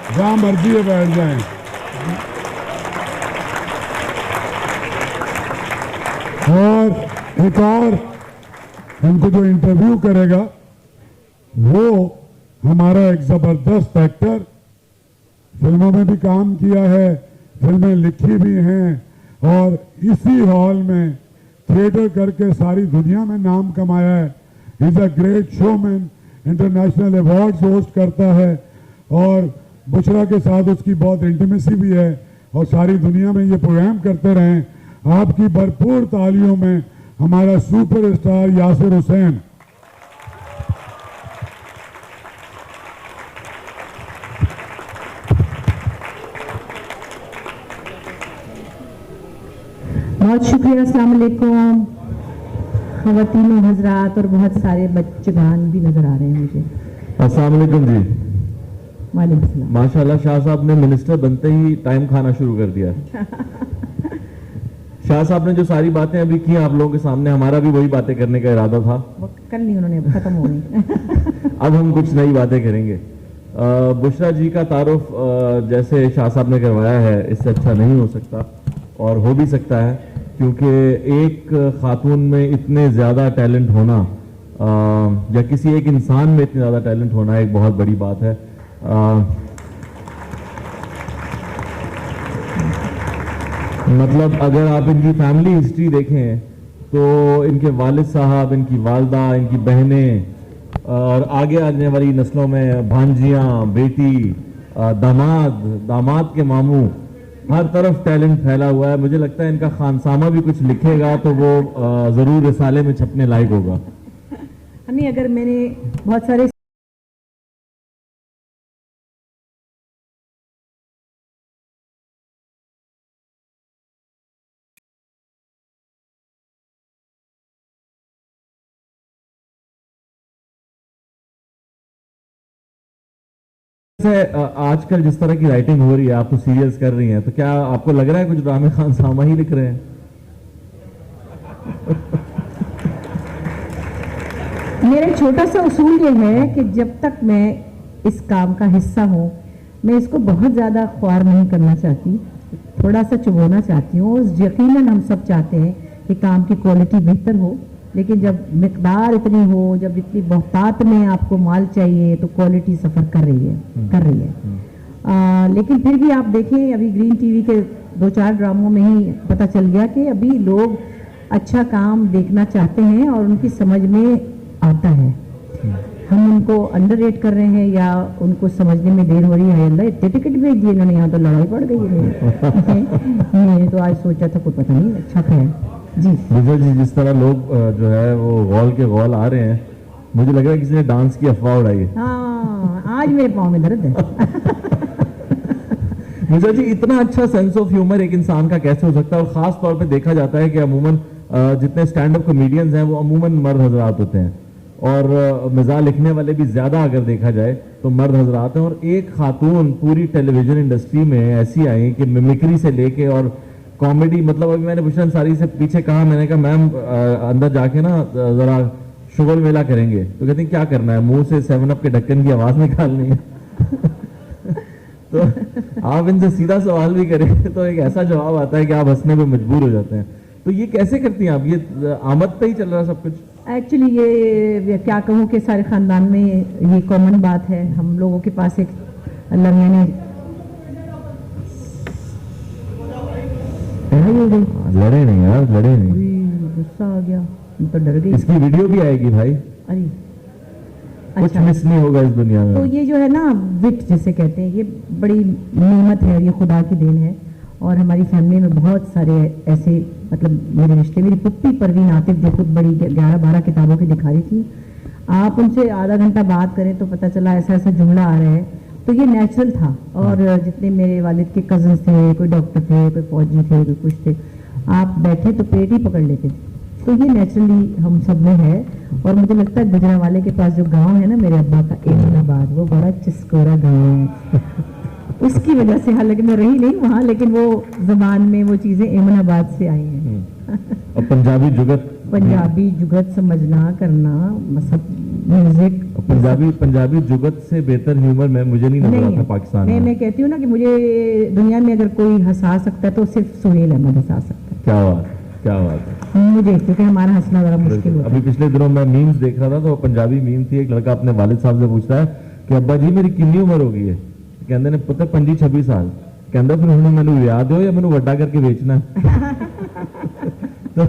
जहां मर्जी है बैठ जाएं। और एक और उनको जो इंटरव्यू करेगा वो हमारा एक जबरदस्त एक्टर, फिल्मों में भी काम किया है, फिल्में लिखी भी हैं और इसी हॉल में थिएटर करके सारी दुनिया में नाम कमाया है। Is a great showman, international awards host करता है और बुशरा के साथ उसकी बहुत इंटीमेसी भी है और सारी दुनिया में ये प्रोग्राम करते रहें। आपकी भरपूर तालियों में हमारा सुपरस्टार यासिर हुसैन। बहुत शुक्रिया। अस्सलाम वालेकुम ख़वातीन हज़रात और बहुत सारे बच्चेगान भी नजर आ रहे हैं मुझे। अस्सलाम वालेकुम जी। वालेकुम सलाम। माशाल्लाह शाह साहब ने मिनिस्टर बनते ही टाइम खाना शुरू कर दिया। शाह साहब ने जो सारी बातें अभी की आप लोगों के सामने, हमारा भी वही बातें करने का इरादा था। वो कल नहीं, उन्होंने खत्म हो गई। अब हम कुछ नई बातें करेंगे। बुशरा जी का तारुफ जैसे शाह साहब ने करवाया है, इससे अच्छा नहीं हो सकता और हो भी सकता है, क्योंकि एक खातून में इतने ज़्यादा टैलेंट होना या किसी एक इंसान में इतनी ज़्यादा टैलेंट होना एक बहुत बड़ी बात है। मतलब अगर आप इनकी फैमिली हिस्ट्री देखें तो इनके वालिद साहब, इनकी वालदा, इनकी बहनें और आगे आने वाली नस्लों में भांजियां, बेटी, दामाद के मामू, हर तरफ टैलेंट फैला हुआ है। मुझे लगता है इनका खानसामा भी कुछ लिखेगा तो वो ज़रूर रिसाले में छपने लायक होगा। हमें अगर मैंने बहुत सारे आजकल जिस तरह की राइटिंग हो रही है, आप तो सीरियल्स कर रही हैं, तो क्या आपको लग रहा है कुछ ड्रामे खानसामा ही लिख रहे हैं? मेरा छोटा सा उसूल ये है कि जब तक मैं इस काम का हिस्सा हूँ, मैं इसको बहुत ज़्यादा ख्वार नहीं करना चाहती, थोड़ा सा चुभोना चाहती हूँ। यकीनन हम सब चाहते हैं कि काम की क्वालिटी बेहतर हो, लेकिन जब मिकदार इतनी हो, जब इतनी बहुतात में आपको माल चाहिए, तो क्वालिटी सफ़र कर रही है। लेकिन फिर भी आप देखें, अभी ग्रीन टीवी के 2-4 ड्रामों में ही पता चल गया कि अभी लोग अच्छा काम देखना चाहते हैं और उनकी समझ में आता है। हम उनको अंडररेट कर रहे हैं या उनको समझने में देर हो रही है। अल्लाह इतने टिकट भेज दिए इन्होंने, यहाँ तो लड़ाई पड़ गई है। मैंने तो आज सोचा था, कोई पता नहीं, अच्छा है जी। जी जिस तरह लोग जो है वो गौल के गौल आ रहे हैं, मुझे लग रहा है किसी ने डांस की अफवाह उड़ाई है। हाँ, आज मेरे पाँव में दर्द है। मुझे जी इतना अच्छा सेंस ऑफ ह्यूमर एक इंसान का कैसे हो सकता है? और खास तौर पे देखा जाता है कि अमूमन जितने स्टैंड अप कॉमेडियंस हैं वो अमूमन मर्द हजरात होते हैं और मज़ाक लिखने वाले भी ज्यादा अगर देखा जाए तो मर्द हजरात हैं। और एक खातून पूरी टेलीविजन इंडस्ट्री में ऐसी आई कि मिमिक्री से लेके और कॉमेडी, मतलब अभी मैंने बुशरा अंसारी से पीछे कहा, मैंने कहा मैम अंदर जाके ना जरा शुगर मेला करेंगे, तो कहती क्या करना है, मुंह से 7 अप के ढक्कन की आवाज निकालनी है। तो आप इनसे सीधा सवाल भी करें तो एक ऐसा जवाब आता है कि आप हंसने पे मजबूर हो जाते हैं। तो ये कैसे करती हैं आप? ये आमद पे ही चल रहा है सब कुछ? एक्चुअली ये क्या कहूँ कि सारे ख़ानदान में ये कॉमन बात है। हम लोगों के पास एक अल्लाह मियां ने लड़े नहीं यार, लड़े नहीं, गुस्सा आ गया, मैं तो डर गई। इसकी वीडियो भी आएगी भाई। अरे कुछ अच्छा, मिस नहीं होगा इस दुनिया में। तो ये जो है ना विट जिसे कहते हैं, ये बड़ी नेमत है और ये खुदा की देन है। और हमारी फैमिली में बहुत सारे ऐसे, मतलब मेरे रिश्ते, मेरी पुप्पी परवीन आतिफ जो खुद बड़ी 11-12 किताबों की दिखा रही थी, आप उनसे आधा घंटा बात करें तो पता चला ऐसा ऐसा जुमला आ रहा है। तो ये नेचुरल था। और जितने मेरे वालिद के कजन्स थे, कोई डॉक्टर थे, कोई फौजी थे, कोई कुछ थे, आप बैठे तो पेट ही पकड़ लेते। तो ये नेचुरली हम सब में है। और मुझे लगता है गुजरांवाले के पास जो गांव है ना मेरे अब्बा का, एमनाबाद, वो बड़ा चिस्कोरा गांव है। उसकी वजह से, हालांकि मैं रही नहीं वहाँ, लेकिन वो जबान में वो चीज़ें एमनाबाद से आई हैं। और पंजाबी जुगत समझना करना, सब म्यूजिक। पंजाबी जुगत से बेहतर ह्यूमर में मुझे नहीं नजर आता पाकिस्तान में। मैं कहती हूँ ना कि मुझे दुनिया में अगर कोई हंसा सकता है तो सिर्फ सुहेल अहमद हंसा सकता है। क्या बात है। मुझे, क्योंकि हमारा हंसना बड़ा मुश्किल होता है। अभी पिछले दिनों मैं मीम्स देख रहा था, तो पंजाबी मीम थी, एक लड़का अपने वालिद साहब से पूछता है कि अब्बा जी मेरी कितनी उम्र हो गई है, कहते ने पुत्र 25-26 साल, कहता फिर हूं मैंने विआह दो या मैंने वड्डा करके बेचना है। तो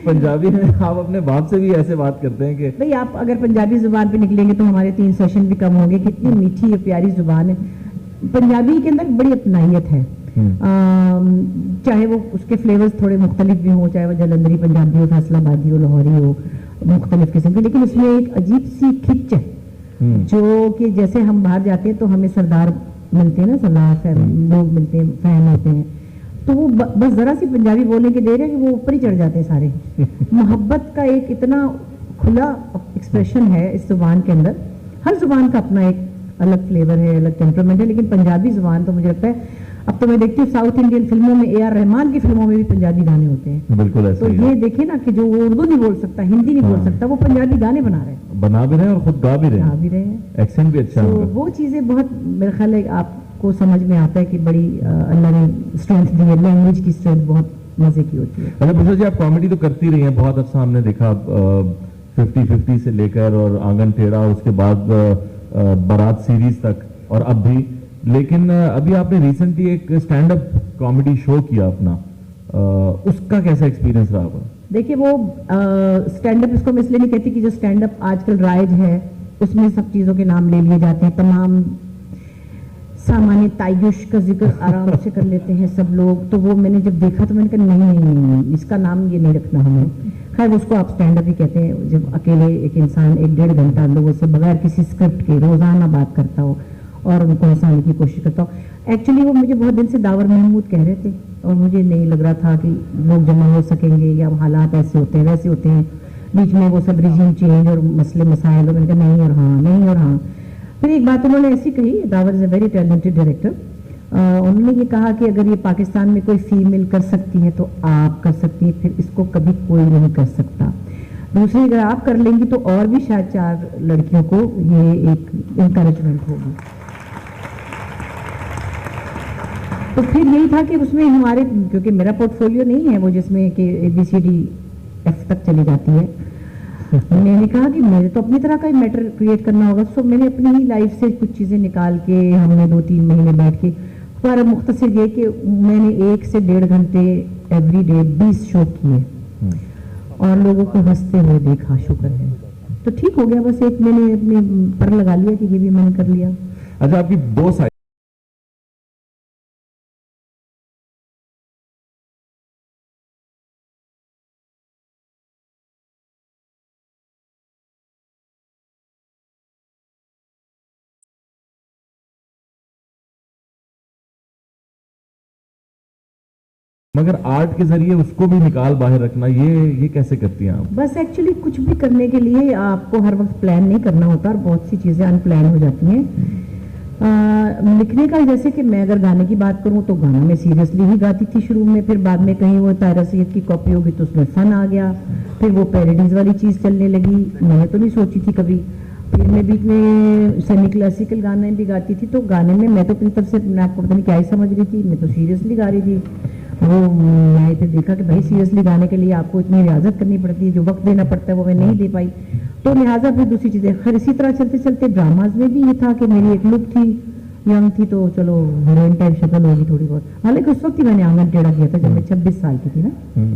पंजाबी में आप अपने बाप से भी ऐसे बात करते हैं कि भाई आप अगर पंजाबी जुबान पे निकलेंगे तो हमारे 3 सेशन भी कम होंगे। कितनी मीठी और प्यारी जुबान है। पंजाबी के अंदर बड़ी अपनाइयत है। चाहे वो उसके फ्लेवर्स थोड़े मुख्तलिफ भी हों, चाहे वो जलंधरी पंजाबी हो, फैसलाबादी हो, लाहौरी हो, मुख्तलिफ किस्म के, लेकिन उसमें एक अजीब सी खिंच है जो कि जैसे हम बाहर जाते हैं तो हमें सरदार मिलते हैं ना, सरदार लोग मिलते हैं, फैन होते हैं, तो वो बस जरा सी पंजाबी बोलने के देर है कि वो ऊपर ही चढ़ जाते हैं सारे। मोहब्बत का एक इतना खुला एक्सप्रेशन है इस जुबान के अंदर। हर जुबान का अपना एक अलग फ्लेवर है, अलग टेम्परामेंट है, लेकिन पंजाबी जुबान तो मुझे लगता है, अब तो मैं देखती हूँ साउथ इंडियन फिल्मों में A.R. रहमान की फिल्मों में भी पंजाबी गाने होते हैं। बिल्कुल ऐसा तो ये देखिए ना कि जो वो उर्दू नहीं बोल सकता, हिंदी नहीं बोल सकता, वो पंजाबी गाने बना रहे हैं, बना भी रहे हैं और खुद गा भी रहे हैं, एक्सेंट भी अच्छा तो है। वो चीजें बहुत मेरे ख्याल है आपको समझ में आता है कि बड़ी अल्लाह ने स्ट्रेंथ दी है, लैंग्वेज की स्ट्रेंथ बहुत मजे की होती है। अच्छा बिशा जी, आप कॉमेडी तो करती रही हैं बहुत अच्छा, हमने देखा 50-50 से लेकर और आंगन टेढ़ा, उसके बाद बारात सीरीज तक और अब भी, लेकिन अभी आपने रिसेंटली एक स्टैंड अप कॉमेडी शो किया अपना, उसका कैसा एक्सपीरियंस रहा आपका? देखिए वो स्टैंड अप इसको मैं इसलिए नहीं कहती कि जो स्टैंड अप आजकल राइज है उसमें सब चीज़ों के नाम ले लिए जाते हैं, तमाम सामान्य तायुश का जिक्र आराम से कर लेते हैं सब लोग, तो वो मैंने जब देखा तो मैंने कहा नहीं, इसका नाम ये नहीं रखना हमें। खैर उसको आप स्टैंड अप ही कहते हैं, जब अकेले एक इंसान 1-1.5 घंटा लोगों से बगैर किसी स्क्रिप्ट के रोजाना बात करता हो और उनको हंसाने की कोशिश करता हूँ। एक्चुअली वो मुझे बहुत दिन से दावर महमूद कह रहे थे और मुझे नहीं लग रहा था कि लोग जमा हो सकेंगे या हालात ऐसे होते हैं वैसे होते हैं, बीच में वो सब रिजीम चेंज और मसले मसाइल, और मैंने कहा नहीं और हाँ, नहीं और हाँ। फिर एक बात उन्होंने ऐसी कही, the power is a very talented director, उन्होंने ये कहा कि अगर ये पाकिस्तान में कोई फीमेल कर सकती है तो आप कर सकती हैं, फिर इसको कभी कोई नहीं कर सकता। दूसरी, अगर आप कर लेंगी तो और भी शायद 4 लड़कियों को ये एक इंकरेजमेंट होगी। तो फिर यही था कि उसमें हमारे, क्योंकि मेरा पोर्टफोलियो नहीं है वो जिसमें कि ABCDF तक चली जाती है, मैंने कहा कि मुझे तो अपनी तरह का ही मैटर क्रिएट करना होगा। सो मैंने अपनी ही लाइफ से कुछ चीज़ें निकाल के, हमने 2-3 महीने बैठ के, पर मुख्तसर ये कि मैंने 1 से 1.5 घंटे एवरीडे 20 शो किए और लोगों को हंसते हुए देखा, शुक्र है। तो ठीक हो गया, बस एक मैंने अपने पर लगा लिया कि ये भी मैंने कर लिया। अच्छा, आपकी 2 साइड मगर आर्ट के जरिए उसको भी निकाल बाहर रखना, ये कैसे करती हैं आप? बस एक्चुअली कुछ भी करने के लिए आपको हर वक्त प्लान नहीं करना होता और बहुत सी चीज़ें अनप्लान हो जाती हैं। लिखने का, जैसे कि मैं अगर गाने की बात करूं तो गाना मैं सीरियसली ही गाती थी शुरू में, फिर बाद में कहीं वो तायरा सैयद की कॉपी होगी तो उसमें फन आ गया, फिर वो पैरोडीज वाली चीज़ चलने लगी, मैंने तो नहीं सोची थी कभी। फिर मैं बीच में सेमी क्लासिकल गाने भी गाती थी, तो गाने में मैं तो अपनी तरफ से मैं आपको पता नहीं क्या ही समझ रही थी, मैं तो सीरियसली गा रही थी। वो मैंने फिर देखा कि भाई सीरियसली गाने के लिए आपको इतनी रियाजत करनी पड़ती है, जो वक्त देना पड़ता है वो मैं नहीं दे पाई, तो लिहाजा फिर दूसरी चीज़ें। खैर इसी तरह चलते चलते ड्रामाज में भी ये था कि मेरी एक लुक थी, यंग थी, तो चलो हीरोइन टाइप शक्ल होगी थोड़ी बहुत। हालांकि उस वक्त ही मैंने आंगन टेढ़ा किया था जब मैं 26 साल की थी ना,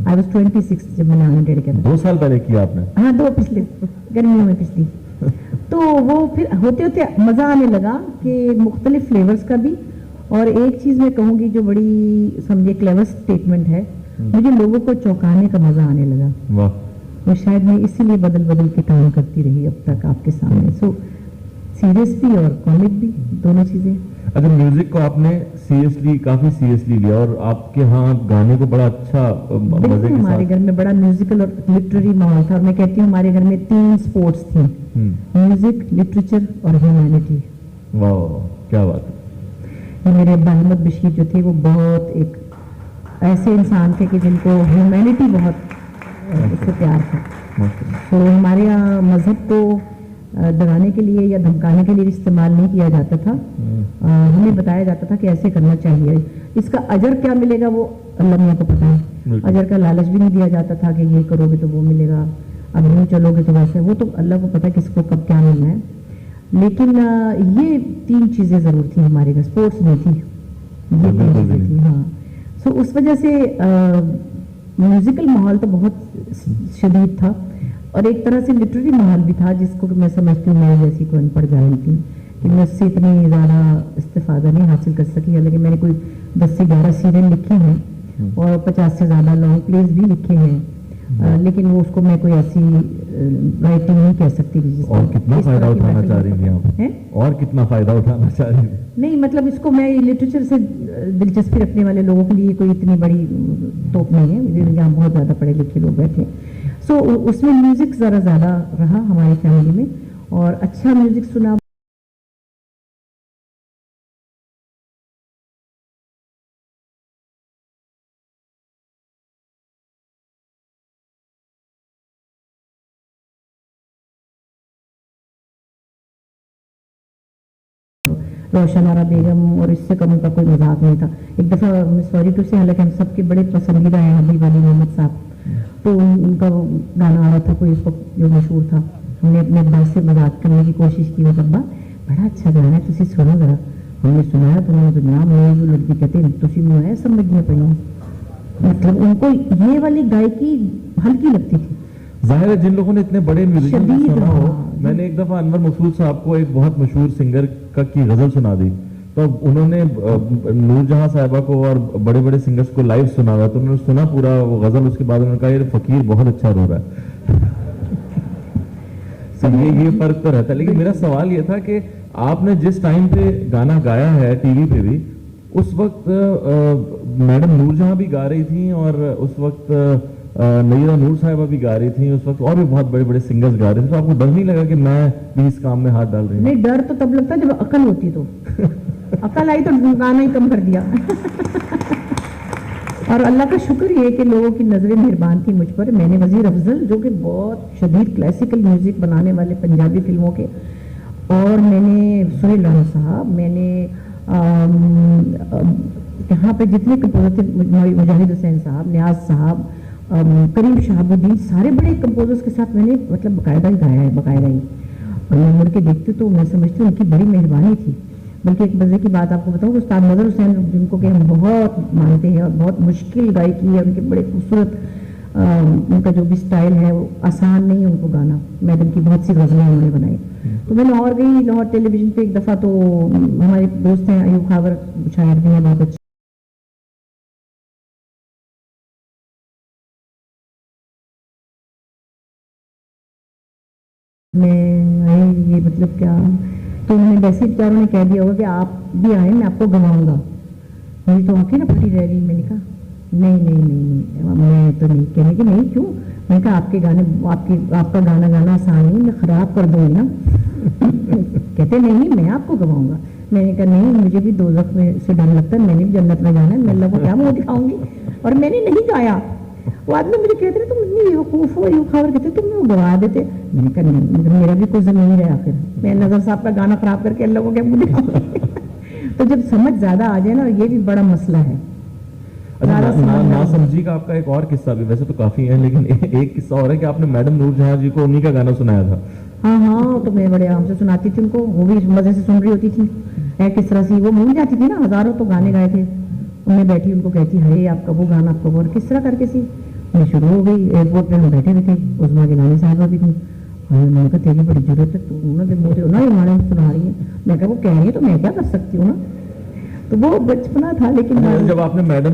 आई वॉज 26 जब मैंने आंगन टेढ़ा किया था। 2 साल पहले किया आपने? हाँ, 2 पिछले गर्मियों में पिछली। तो वो फिर होते होते मज़ा आने लगा कि मुख्तलिफ फ्लेवर्स का भी। और एक चीज़ मैं कहूँगी जो बड़ी समझे क्लेवर स्टेटमेंट है, मुझे लोगों को चौंकाने का मज़ा आने लगा। वाह। वो शायद मैं इसीलिए बदल बदल के काम करती रही अब तक आपके सामने। सो सीरियस भी और कॉमिक भी, दोनों चीज़ें। अगर म्यूजिक को आपने सीरियसली, काफी सीरियसली लिया और आपके यहाँ गाने को बड़ा अच्छा मजे के हमारे साथ। घर में बड़ा म्यूजिकल और लिटरेरी माहौल था, और मैं कहती हूँ हमारे घर में 3 स्पोर्ट्स थी, म्यूजिक, लिटरेचर और ह्यूमैनिटी। वाह, क्या बात है। मेरे अब्बा अहमद बशीर जो थे वो बहुत एक ऐसे इंसान थे कि जिनको ह्यूमैनिटी बहुत उससे प्यार था। तो हमारे यहाँ मज़हब तो डराने के लिए या धमकाने के लिए इस्तेमाल नहीं किया जाता था। हमें बताया जाता था कि ऐसे करना चाहिए। इसका अजर क्या मिलेगा वो अल्लाह मियां को पता है। बिल्कुल। अजर का लालच भी नहीं दिया जाता था कि ये करोगे तो वो मिलेगा, अब नहीं चलोगे तो वैसे, वो तो अल्लाह को पता है किसको कब क्या मिलना है। लेकिन ये 3 चीजें जरूर थी हमारे घर, स्पोर्ट्स नहीं थी, ये 3 बिल्कुल चीजें भी थी। हाँ, सो उस वजह से म्यूजिकल माहौल तो बहुत शदीद था और एक तरह से लिटरेरी माहौल भी था, जिसको कि मैं समझती हूँ मैं जैसी कोई अनपढ़ जाहिल थी कि मैं उससे इतनी ज़्यादा इस्तेफादा नहीं हासिल कर सकी। हालांकि मैंने कोई 10 से 11 सीरियल लिखे हैं और 50 से ज़्यादा लॉन्ग प्लेज भी लिखे हैं, लेकिन वो उसको मैं कोई ऐसी राइटिंग नहीं कह सकती थी जिसमें और कितना इस फायदा तरह की उठाना बातें चाह रही थी आप? हैं? और कितना फायदा उठाना चाह रही थी? नहीं, मतलब इसको मैं लिटरेचर से दिलचस्पी रखने वाले लोगों के लिए कोई इतनी बड़ी तोप नहीं है, यहाँ बहुत ज़्यादा पढ़े लिखे लोग बैठे। सो उसमें म्यूजिक ज़रा ज़्यादा रहा हमारी फैमिली में और अच्छा म्यूजिक सुना। रोशन आरा बेगम और इससे कम उनका कोई मजाक नहीं था। एक दफ़ा सॉरी टू से, हालांकि हम सबके बड़े पसंदीदा हैं हबीब अली मोहम्मद साहब, तो उनका वो गाना आ रहा था कोई इस वक्त जो मशहूर था, हमने अपने अब्बास से मजाक करने की कोशिश की, वो अब्बा बड़ा अच्छा गाना है तुसी सुनो जरा। हमने सुनाया तो उन्होंने तो नाम नहीं, वो लड़की कहते तुसी मैं समझने पड़ी। मतलब उनको ये वाली गायकी हल्की लगती थी। जाहिर है जिन लोगों ने इतने बड़े म्यूजिशियन को शदीद, सुना हो, हाँ। मैंने एक दफा अनवर मकसूद साहब को एक बहुत मशहूर सिंगर की गजल सुना दी, तो उन्होंने नूरजहां साहिबा को और बड़े बड़े सिंगर्स को लाइव सुना हुआ, तो उन्होंने सुना पूरा वो गजल, उसके बाद उन्होंने कहा ये फकीर बहुत अच्छा रो रहा है। तो ये फर्क तो रहता है। लेकिन मेरा सवाल ये था कि आपने जिस टाइम पे गाना गाया है टीवी पे भी, उस वक्त मैडम नूरजहां भी गा रही थी और उस वक्त नईरा नूर साहिबा भी गा रही थी, उस वक्त और भी बहुत बड़े बड़े सिंगर्स गा रहे थे, तो आपको डर नहीं लगा कि मैं भी इस काम में हाथ डाल रही हूँ? नहीं, डर तो तब लगता जब अकल होती तो अकल आई तो गाना ही कम कर दिया। और अल्लाह का शुक्र ये कि लोगों की नजरें मेहरबान थी मुझ पर। मैंने वजीर अफजल जो कि बहुत शदीद क्लासिकल म्यूजिक बनाने वाले पंजाबी फिल्मों के, और मैंने सुहेल राना साहब, मैंने यहाँ पे जितने कंपोजर थे, मुजाहिद हुसैन साहब, न्याज साहब, करीम शहाबुद्दीन, सारे बड़े कंपोजर्स के साथ मैंने मतलब बाकायदा ही गाया है, बाकायदा ही। और मैं मुड़ के देखती तो मैं समझती हूँ उनकी बड़ी मेहरबानी थी। बल्कि एक मजे की बात आपको बताऊँ, उस्ताद नज़र हुसैन जिनको कि हम बहुत मानते हैं और बहुत मुश्किल गायकी है उनके, बड़े खूबसूरत उनका जो भी स्टाइल है वो आसान नहीं है उनको गाना। मैडम की बहुत सी गज़लें उन्होंने बनाई। तो मैं लाहौर गई, लाहौर टेलीविजन पे एक दफ़ा, तो हमारे दोस्त हैं अयूब खावर, शायर भी हैं बहुत अच्छे, मैं ये मतलब क्या, तो उन्होंने वैसे ही बेचारों ने कह दिया होगा कि आप भी आए, मैं आपको गवाऊंगा। मेरी तो आंखें ना फटी रह गई। मैंने कहा नहीं नहीं नहीं नहीं, मैं तो नहीं। कहने की नहीं, क्यों? मैंने कहा आपके गाने, आपका गाना गाना आसान नहीं, मैं खराब कर दूंगी ना। कहते नहीं, मैं आपको गवाऊंगा। मैंने कहा नहीं, मुझे भी दोज़ख में से डर लगता है, मैंने भी जन्नत में जाना है, मैं अल्लाह को क्या मुंह दिखाऊंगी। और मैंने नहीं गाया। वो आदमी मुझे कहते तुम इतनी बेवकूफ हो, यूं खबर कहते तुम वो गवा देते। मैंने कहा नहीं, मेरा भी कोई ज़मीर है, आखिर मैं नजर साहब का गाना खराब करके अल्लाह को क्या मुंह दिखाऊंगी। तो जब समझ ज्यादा आ जाए ना, ये भी बड़ा मसला है। अच्छा, ना समझी का आपका एक और किस्सा भी, वैसे तो काफी है, लेकिन एक किस्सा और है कि आपने मैडम नूरजहां जी को उन्हीं का गाना सुनाया था। हाँ हाँ, तो मैं बड़े आराम से सुनाती थी उनको, वो भी मजे से सुन रही होती थी। किस तरह से वो भूल जाती थी ना, हजारों तो गाने गाए थे, उन्हें बैठी उनको कहती है आपका वो गाना, आपका वो, किस तरह करके सी मैं शुरू हो गई। एयरपोर्ट पे हम बैठे हुए थे, उस्मा गिलानी साहिबा भी थी। उन्होंने कहा तेरी बड़ी जरूरत है, तू उन्होंने मुझे ना ये गाना सुना रही है। मैं कहा वो कह रही है तो मैं क्या कर सकती हूँ ना। तो वो बचपना था। लेकिन जब आपने मैडम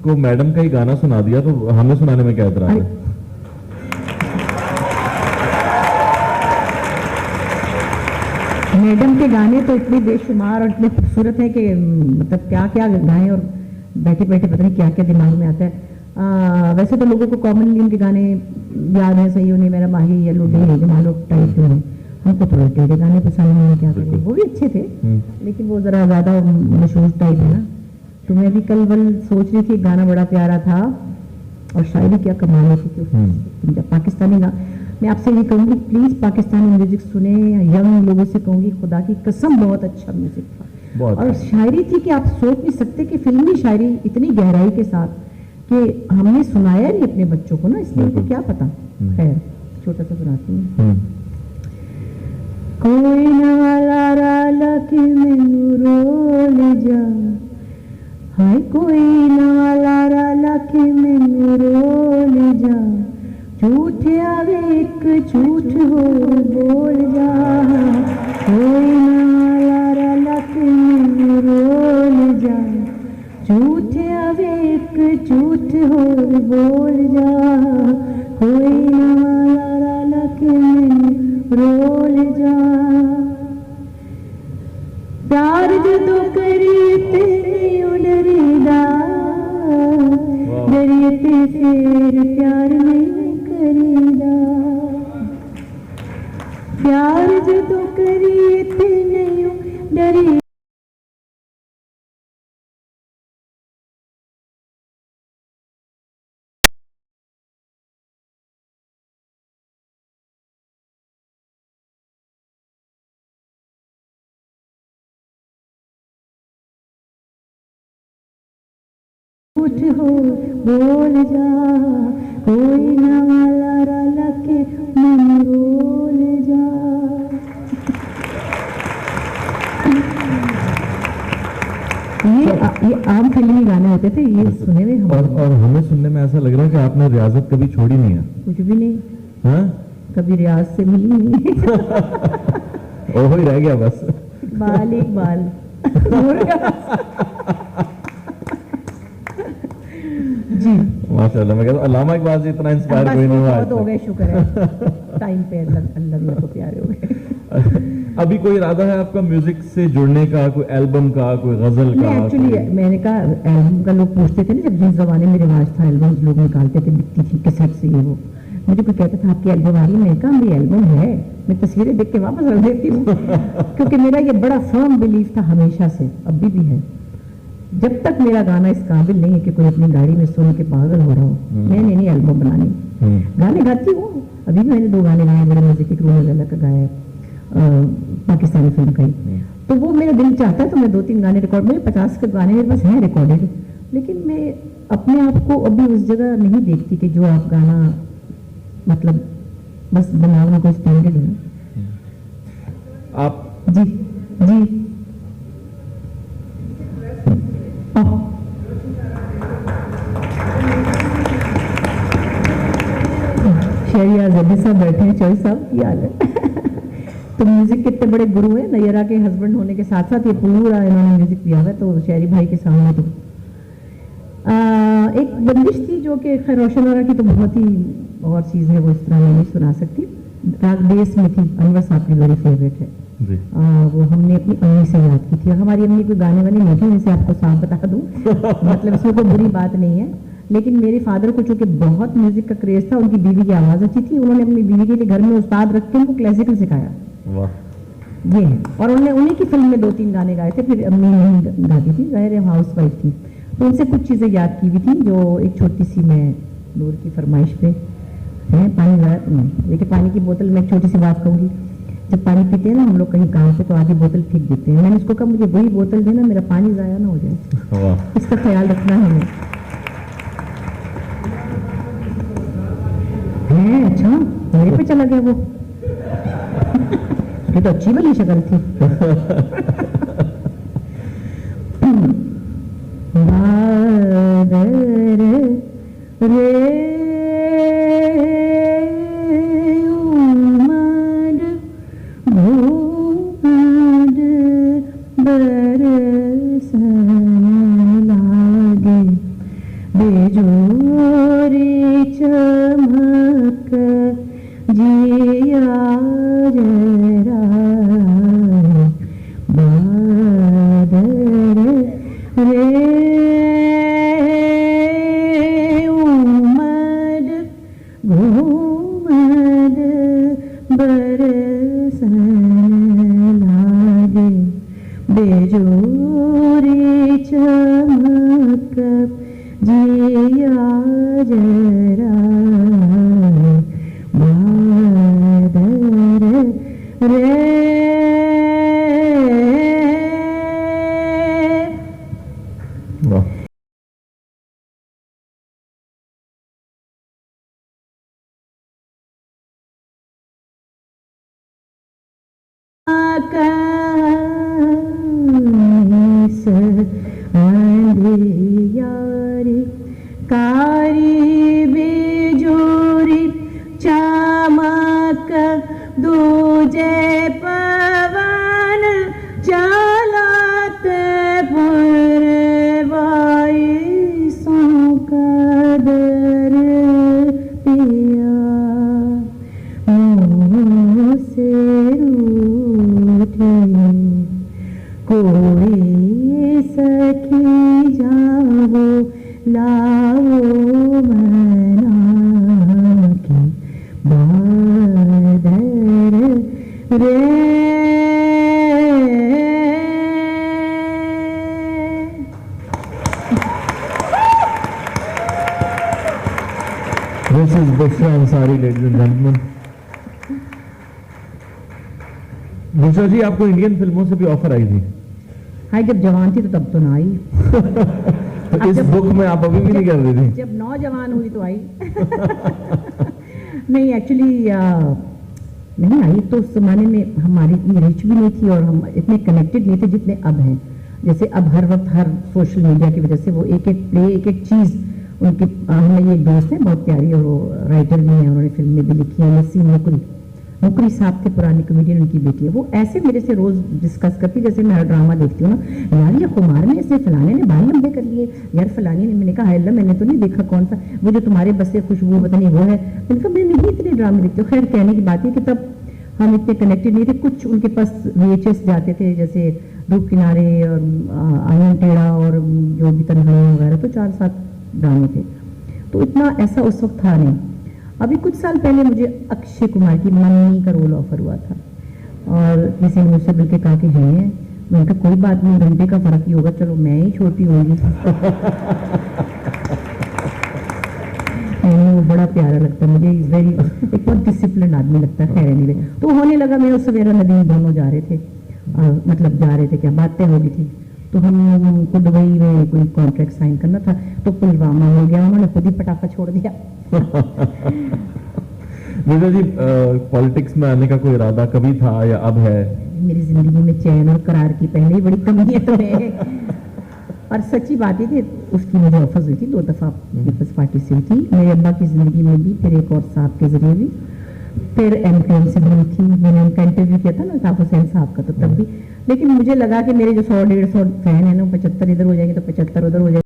को मैडम का ही गाना सुना दिया तो हमें सुनाने में क्या एतराज है? मैडम के गाने तो इतने बेशुमार और इतने खूबसूरत हैं कि मतलब क्या क्या गाएं, और बैठे बैठे पता नहीं क्या क्या दिमाग में आता है। वैसे तो लोगों को कॉमनली उनके गाने याद है, सही होने मेरा माही या लुडे जमालो टाइप के हैं। हमको थोड़े टेढ़े गाने पसंद नहीं, क्या करें, वो भी अच्छे थे लेकिन वो जरा ज्यादा मशहूर टाइप है ना। तो मैं भी कल वल सोच रही थी, गाना बड़ा प्यारा था और शायरी क्या कमाल थी, पाकिस्तानी मैं आपसे ये कहूँगी प्लीज़ पाकिस्तानी म्यूजिक सुने, यंग लोगों से कहूँगी खुदा की कसम बहुत अच्छा म्यूजिक था। बहुत और शायरी थी कि आप सोच नहीं सकते कि फिल्मी शायरी इतनी गहराई के साथ कि हमने सुनाया नहीं अपने बच्चों को ना, इसलिए उनको क्या पता। खैर छोटा सा सुनाती हूँ। कोई ना लारा लख मैनू रोल जा, हाय कोई ना लारा लख मैनू रोल जा, झूठ आवे एक झूठ होर बोल जा, कोई ना लारा लख मैनू रोल जा, झूठ आवे एक झूठ होर बोल जा, कोई ना लारा लख मैनू रोल जा। प्यार जदो करी ते डरीदा, डरिए ते फिर प्यार नहीं करीदा, प्यार जदो करी ते नहीं डरी। झूठ हो बोल जा, कोई ना लारा लके मन रोल जा। ये आम फिल्मी गाने होते थे, ये सुने हुए हम। और हमें सुनने में ऐसा लग रहा है कि आपने रियाजत कभी छोड़ी नहीं है। कुछ भी नहीं, हाँ? कभी रियाज से मिली नहीं। ओहो ही रह गया बस। बाल एक बाल जी। माशाल्लाह, मैं कहता हूँ अल्लामा इकबाल से इतना इंस्पायर कोई नहीं हुआ। बहुत हो गए, शुक्र है टाइम पे अल्लाह मेरे को प्यारे हो गए। अभी कोई इरादा है आपका म्यूजिक से जुड़ने का, कोई एल्बम का, कोई गजल का? एक्चुअली मैंने कहा एल्बम का लोग पूछते थे ना, जब जिस जमाने में रिवाज था एल्बम लोग निकालते थे, बिकती थी कैसेट से, ये वो मुझे कोई कहता था आपकी एल्बम आ रही है, मैंने कहा मेरी एल्बम है, मैं तस्वीरें देख के वापस रख देती हूँ। क्योंकि मेरा ये बड़ा फर्म बिलीफ था हमेशा से, अभी भी है। जब तक मेरा गाना इस काबिल नहीं है कि कोई अपनी गाड़ी में सुन के पागल हो रहा हो, मैंने नहीं एल्बम बनानी। गाने गाती हूँ, अभी भी मैंने 2 गाने गाए, बड़े मजे के रूम का गाया पाकिस्तानी फिल्म का ही, तो वो मेरा दिल चाहता है तो मैं 2-3 गाने रिकॉर्ड, मेरे 50 के गाने मेरे पास हैं रिकॉर्डेड, लेकिन मैं अपने आप को अभी उस जगह नहीं देखती कि जो आप गाना मतलब बस बनाना कोई स्टैंडर्ड है। आप जी जी शहरिया जबी साहब बैठे हैं, चौधरी साहब की हाल है। तो म्यूजिक के इतने बड़े गुरु हैं, नैयरा के हस्बैंड होने के साथ साथ ये पूरा इन्होंने म्यूजिक दिया हुआ है, तो शहरी भाई के सामने तो एक बंदिश थी जो कि खैर रोशन वाला की तो बहुत ही और चीज़ है, वो इस तरह मैं नहीं सुना सकती। राग देश में थी, अनवर साहब की बड़ी फेवरेट है जी। वो हमने अपनी अम्मी से याद की थी। हमारी अम्मी कोई गाने वाने नहीं थी, जैसे आपको साफ बता दूं, मतलब इसमें कोई बुरी बात नहीं है, लेकिन मेरे फादर को चूंकि बहुत म्यूजिक का क्रेज था, उनकी बीवी की आवाज़ अच्छी थी, उन्होंने अपनी बीवी के लिए घर में उस्ताद रख के उनको क्लासिकल सिखाया। वाह। ये है, और उन्होंने उन्हीं की फिल्म में 2-3 गाने गाए थे, फिर अम्मी नहीं गाती थी, जाहिर है हाउस वाइफ थी, तो उनसे कुछ चीज़ें याद की हुई थी, जो एक छोटी सी मैं नूर की फरमाइश पे है। पानी ज़ाया देखिए, पानी की बोतल, मैं एक छोटी सी बात कहूँगी, जब पानी पीते हैं ना हम लोग कहीं काम पे, तो आधी बोतल फेंक देते हैं। मैंने उसको कहा मुझे वही बोतल देना, मेरा पानी ज़ाया ना हो जाए, वाह। इसका ख्याल रखना है हमें। है अच्छा, मेरे पे चला गया वो, ये तो अच्छी वाली शक्ल थी। बादर रे उमड़ घूमड़ बरसन लागे, बेजोरी चमक जिया जरा, बादर रे उमड़ घूमड़ बरसन लागे, बेजोरी चमक जिया जरा, कोई सखी जाओ लाओ मना की बादर रे। This is Bushra Ansari, ladies and gentlemen. Bushra जी, आपको इंडियन फिल्मों से भी ऑफर आई थी? हाँ, जब जवान थी तो तब तो ना आई। तो इस बुक में आप अभी भी नहीं कर रही थी? जब नौजवान हुई तो आई। नहीं, एक्चुअली नहीं आई। तो उस जमाने में हमारी इतनी रिच भी नहीं थी और हम इतने कनेक्टेड नहीं थे जितने अब हैं। जैसे अब हर वक्त हर सोशल मीडिया की वजह से वो एक एक प्ले, एक एक चीज़ उनके। हमें एक दोस्त है बहुत प्यारी और वो राइटर भी है, उन्होंने फिल्में भी लिखी है। नसीम मुकरी साहब थे, पुरानी कॉमेडियन, उनकी बेटी है। वो ऐसे मेरे से रोज डिस्कस करती जैसे मैं ड्रामा देखती हूँ ना, यार ये कुमार में ऐसे फलाने ने बाल लंबे कर लिए, यार फलानी ने। मैंने कहा अल्लाह, मैंने तो नहीं देखा, कौन सा वो जो तुम्हारे बस से खुशबू पता नहीं वो है। मैंने कहा मैं नहीं इतने ड्रामे देखती हूँ। खैर, कहने की बात है कि तब हम इतने कनेक्टेड नहीं थे। कुछ उनके पास VHS जाते थे, जैसे रूप किनारे और आयन टेढ़ा और जो भी तन्हाई वगैरह, तो 4-7 ड्रामे थे। तो इतना ऐसा उस वक्त था नहीं। अभी कुछ साल पहले मुझे अक्षय कुमार की मम्मी का रोल ऑफर हुआ था और किसी ने मुझसे मिलकर कहा कि है। मैंने कहा कोई बात नहीं, घंटे का फर्क ही होगा, चलो मैं ही छोटी होंगी। वो बड़ा प्यारा लगता है मुझे, वेरी एक बहुत डिसिप्लिन आदमी लगता है। खैर एनीवे, तो होने लगा। मैं और सवेरा नदीम दोनों जा रहे थे, मतलब जा रहे थे क्या, बातें हो रही थी। तो हमको दुबई में कोई कॉन्ट्रैक्ट साइन करना था, तो पुलवामा हो गया, उन्होंने खुद ही पटाखा छोड़ दिया। बुशरा जी, पॉलिटिक्स में आने का कोई इरादा कभी था या अब है? मेरी जिंदगी में चैन और करार की पहले ही बड़ी कमी है तो है। और सच्ची बात है कि उसकी मुझे ऑफर्स हुई थी 2 दफा पीपल्स पार्टी से हुई थी, मेरे अब्बा की जिंदगी में भी, फिर एक और साहब के जरिए भी, फिर MKM से भी हुई थी। मैंने उनका इंटरव्यू किया था ना साफ हुसैन साहब का, तो तब भी। लेकिन मुझे लगा कि मेरे जो 100-150 फैन है ना, 75 इधर हो जाएंगे तो 75 उधर हो जाएंगे।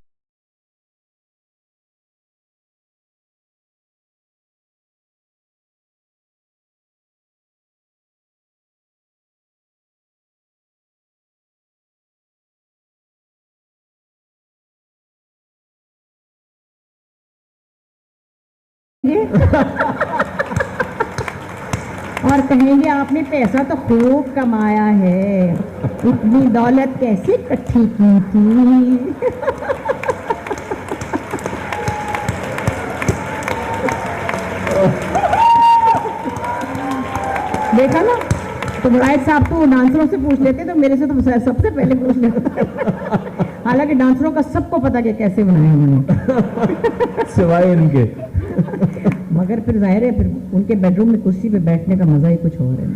और कहेंगे आपने पैसा तो खूब कमाया है, इतनी दौलत कैसे इकट्ठी की थी। देखा ना, तो मुराद साहब तो डांसरों से पूछ लेते, तो मेरे से तो सबसे पहले पूछ लेते। हालांकि डांसरों का सबको पता कि कैसे बनाया उन्होंने, सिवाय इनके। मगर फिर जाहिर है, फिर उनके बेडरूम में कुर्सी पे बैठने का मजा ही कुछ और है।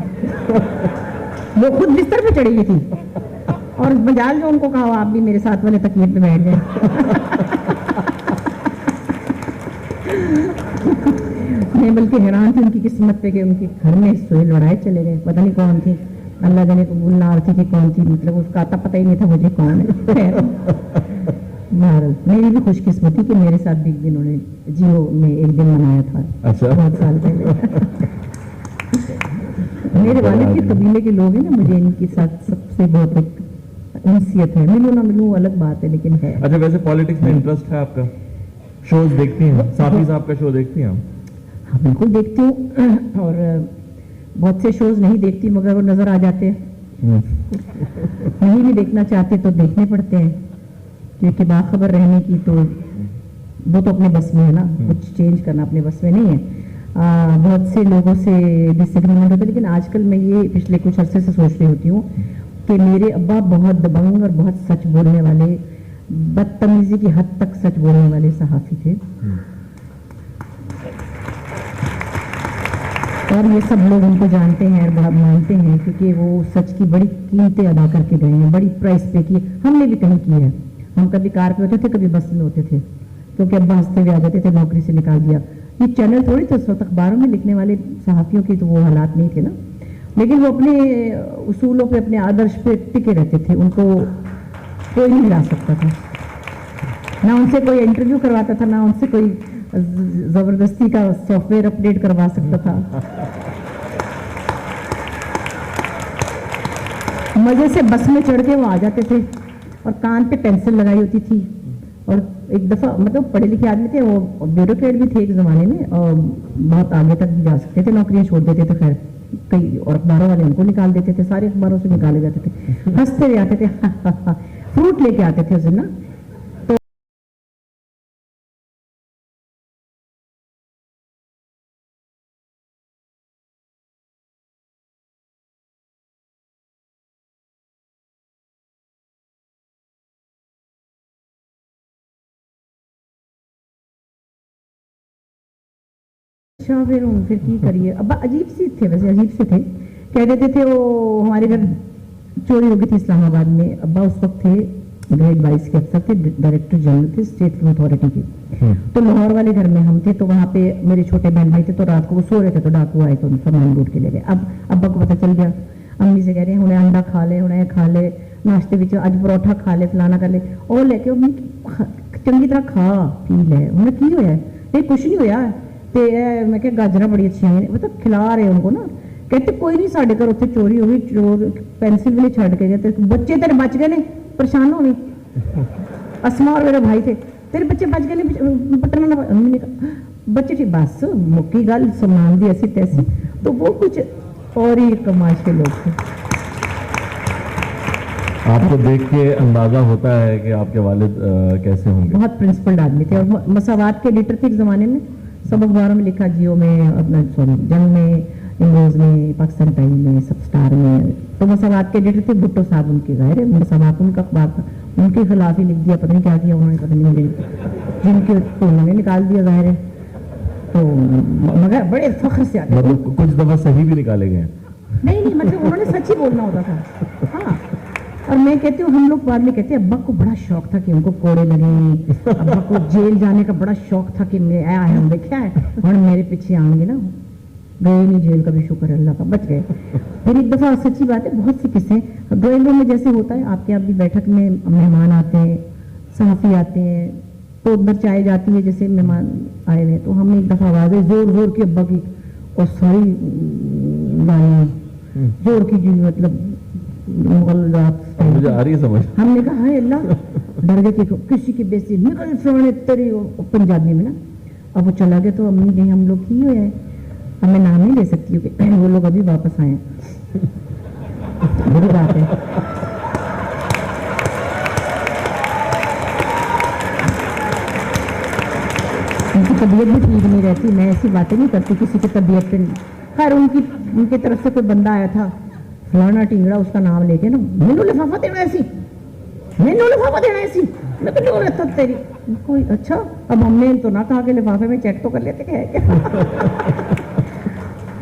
वो खुद बिस्तर पे चढ़ी हुई थी और मजाल जो उनको कहा आप भी मेरे साथ वाले तकिए पे बैठ गए। मैं बल्कि हैरान थी उनकी किस्मत पे कि उनके घर में सोए लड़ाई चले गए, पता नहीं कौन थी, अल्लाह जाने को गुलनार थी कि कौन थी, मतलब उसका आता पता ही नहीं था मुझे कौन है। मेरी भी खुशकिस्मती कि मेरे साथ भी एक दिन उन्होंने जियो में एक दिन मनाया था। अच्छा, बहुत साल पहले। मेरे वालिद के कबीले के लोग हैं ना, मुझे इनके साथ सबसे बहुत एक इंसियत है। मिलूं ना मिलूं अलग बात है, लेकिन है। अच्छा, वैसे पॉलिटिक्स में इंटरेस्ट है आपका? शोज देखती हैं? साफी साहब का शो देखती हैं आप? हाँ, बिल्कुल देखती हूँ। और बहुत से शोज नहीं देखती, मगर वो नजर आ जाते हैं। नहीं भी देखना चाहते तो देखने पड़ते हैं, क्योंकि बाखबर रहने की तो वो तो अपने बस में है ना, कुछ चेंज करना अपने बस में नहीं है। बहुत से लोगों से डिसएग्रीमेंट होता है, लेकिन आजकल मैं ये पिछले कुछ अरसे से सोच रही होती हूँ कि मेरे अब्बा बहुत दबंग और बहुत सच बोलने वाले, बदतमीजी की हद तक सच बोलने वाले सहाफी थे। और ये सब लोग उनको जानते हैं और बड़ा मानते हैं, क्योंकि वो सच की बड़ी कीमतें अदा करके गए हैं, बड़ी प्राइस पे की। हमने भी कहीं की है। हम कभी कार पे होते थे, कभी बस में होते थे, क्योंकि अब्बा हंसते हुए आ जाते थे, नौकरी से निकाल दिया। ये चैनल थोड़ी थे उस वक्त, अखबारों में लिखने वाले सहाफियों की तो वो हालात नहीं थे ना, लेकिन वो अपने उसूलों पे, अपने आदर्श पे टिके रहते थे। उनको कोई नहीं हिला सकता था, ना उनसे कोई इंटरव्यू करवाता था, ना उनसे कोई जबरदस्ती का सॉफ्टवेयर अपडेट करवा सकता था। मजे से बस में चढ़ के वो आ जाते थे और कान पे पेंसिल लगाई होती थी। और एक दफा मतलब पढ़े लिखे आदमी थे, वो ब्यूरोक्रेट भी थे एक जमाने में, और बहुत आगे तक भी जा सकते थे, नौकरियां छोड़ देते थे खैर कई, और अखबारों वाले उनको निकाल देते थे, सारे अखबारों से निकाले जाते थे, हंसते हुए आते थे, फ्रूट लेके आते थे उस दिन ना। अच्छा फिर की करिए। अब अजीब सी थे, वैसे अजीब से थे, कह देते थे वो हमारे घर चोरी हो गई थी इस्लामाबाद में। अब्बा उस वक्त थे ग्रेड 22 के अफसर थे, डायरेक्टर जनरल थे स्टेट फिल्म अथॉरिटी के। तो लाहौर वाले घर में हम थे, तो वहाँ पे मेरे छोटे बहन भाई थे, तो रात को वो सो रहे थे, तो डाकू आए तो उन सामान लूट के ले गए। अब अब्बा को पता चल गया, अम्मी से कह रहे हैं उन्हें अंडा खा ले, उन्हें खा ले, नाश्ते बिच आज परोठा खा ले, फलाना कर ले, और लेके अम्मी चंगी तरह खा पी ले। उन्हें की होया नहीं, कुछ नहीं होया। तो मैं क्या गाजरा बड़ी अच्छी हैं, मतलब खिला रहे उनको ना। कहते कोई नहीं, साढ़े घर उत्थे चोरी हो गई, चोर पेंसिल भी नहीं छड़ के गए, बच्चे तेरे बच गए ने, परेशान हो गई। असमा और मेरा भाई थे, तेरे बच्चे बच गए ने, पटना ना बच्चे ठीक, बस मुक्की गल समान दी ऐसी तैसी। तो वो कुछ और ही कमाश के लोग थे। आपको देख के अंदाजा होता है कि आपके वालिद कैसे होंगे। बहुत प्रिंसिपल्ड आदमी थे, और मसावात के एडिटर थे एक जमाने में, सब अखबारों में लिखा, जियो में, अपना सॉरी जंग में, इंडोज में, पाकिस्तान टाइम में, सब स्टार में। तो मसावात के एडिटर थे भुट्टो साहब, उनके जाहिर है मसावात उनका अखबार था, उनके खिलाफ ही लिख दिया, पता नहीं क्या किया उन्होंने, पता नहीं जिनके तो उन्होंने निकाल दिया जाहिर है। तो मगर बड़े फख्र से आते, मतलब कुछ दफा सही भी निकाले गए। नहीं मतलब उन्होंने सच ही बोलना होता था। हाँ, और मैं कहती हूँ, हम लोग बाद में कहते हैं अब्बा को बड़ा शौक था कि उनको कोड़े लगे, अब्बा को जेल जाने का बड़ा शौक था कि मैं आया हूँ देखा है, और मेरे पीछे आएंगे ना, गए नहीं जेल का भी शुक्र अल्लाह का, बच गए। फिर एक दफा सच्ची बात है, बहुत सी किस्से ड्राइंग रूम में जैसे होता है आपके यहाँ भी बैठक में मेहमान आते हैं, सहाफी आते हैं, तो उधर चाय जाती है, जैसे मेहमान आए हुए, तो हमने एक दफा आवाज जोर जोर की अब्बा की, और सारी गालियाँ जोर की, जी मतलब मुझे आ रही है समझ। हमने कहा हाय अल्लाह, डर गए कि किसी की बेइज्जती निकल फ्राने तेरी, पंजाबी में ना। अब वो चला गया, तो अम्मी ने हम लोग की हुए हैं, अब मैं नाम नहीं ले सकती हूँ कि वो लोग अभी वापस आए हैं, बड़ी बात है। उनकी तबीयत भी ठीक नहीं रहती, मैं ऐसी बातें नहीं करती किसी की तबीयत पे। खैर उनकी तरफ से कोई बंदा आया था, फलाना टिंगड़ा, उसका नाम लेके ना, मैनू लिफाफा देना ऐसी, मैनू लिफाफा देना ऐसी, मैं तो जो रहता तेरी कोई। अच्छा, अब हमने तो ना कहा कि लिफाफे में चेक तो कर लेते क्या है क्या।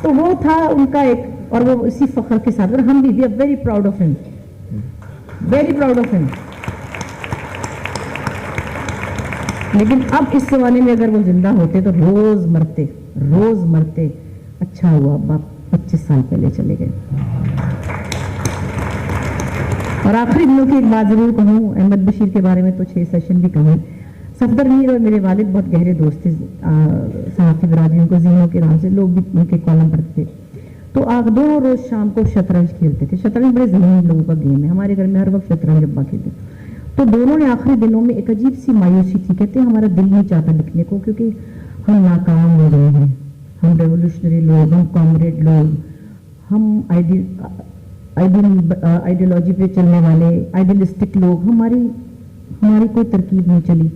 तो वो था उनका एक, और वो इसी फख्र के साथ, और हम भी we are very proud of him, very proud of him. लेकिन अब इस जमाने में अगर वो जिंदा होते तो रोज मरते। अच्छा हुआ अब्बा 25 साल पहले चले गए। और आखिरी दिनों की एक बात जरूर कहूँ, अहमद बशीर के बारे में तो 6 सेशन भी कहूँ। सफदर मीर और मेरे वालिद बहुत गहरे दोस्त थे, सहाफी बरादरियों को जीनों के नाम से लोग भी उनके कॉलम पढ़ते थे। तो आप दोनों रोज शाम को शतरंज खेलते थे। शतरंज बड़े जमीन लोगों का गेम है, हमारे घर में हर वक्त शतरंज अब्बा खेलते। तो दोनों ने आखिरी दिनों में एक अजीब सी मायूसी थी, कहते हमारा दिल नहीं चाहता लिखने को, क्योंकि हम नाकाम हो गए हैं, हम रेवोल्यूशनरी लोग, हम कॉमरेड लोग, हम आइडियोलॉजी पे चलने वाले आइडियलिस्टिक लोग, हमारी कोई तरकीब नहीं चली,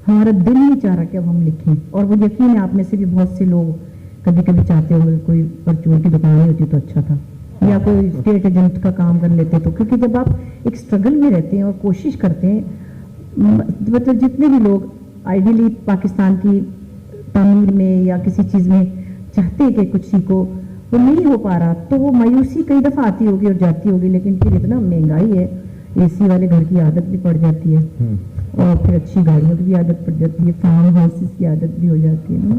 हमारा दिल नहीं चाह रहा कि अब हम लिखें। और वो यकीन है आप में से भी बहुत से लोग कभी कभी चाहते होंगे कोई परचून की दुकान होती तो अच्छा था, या कोई स्टेट एजेंट का काम कर लेते तो, क्योंकि जब आप एक स्ट्रगल में रहते हैं और कोशिश करते हैं, मतलब जितने भी लोग आइडियली पाकिस्तान की तामीर में या किसी चीज़ में चाहते हैं कि कुछ सीखो, वो नहीं हो पा रहा, तो वो मायूसी कई दफ़ा आती होगी और जाती होगी। लेकिन फिर इतना महंगाई है, एसी वाले घर की आदत भी पड़ जाती है, और फिर अच्छी गाड़ियों की भी आदत पड़ जाती है, फार्म हाउसेस की आदत भी हो जाती है ना।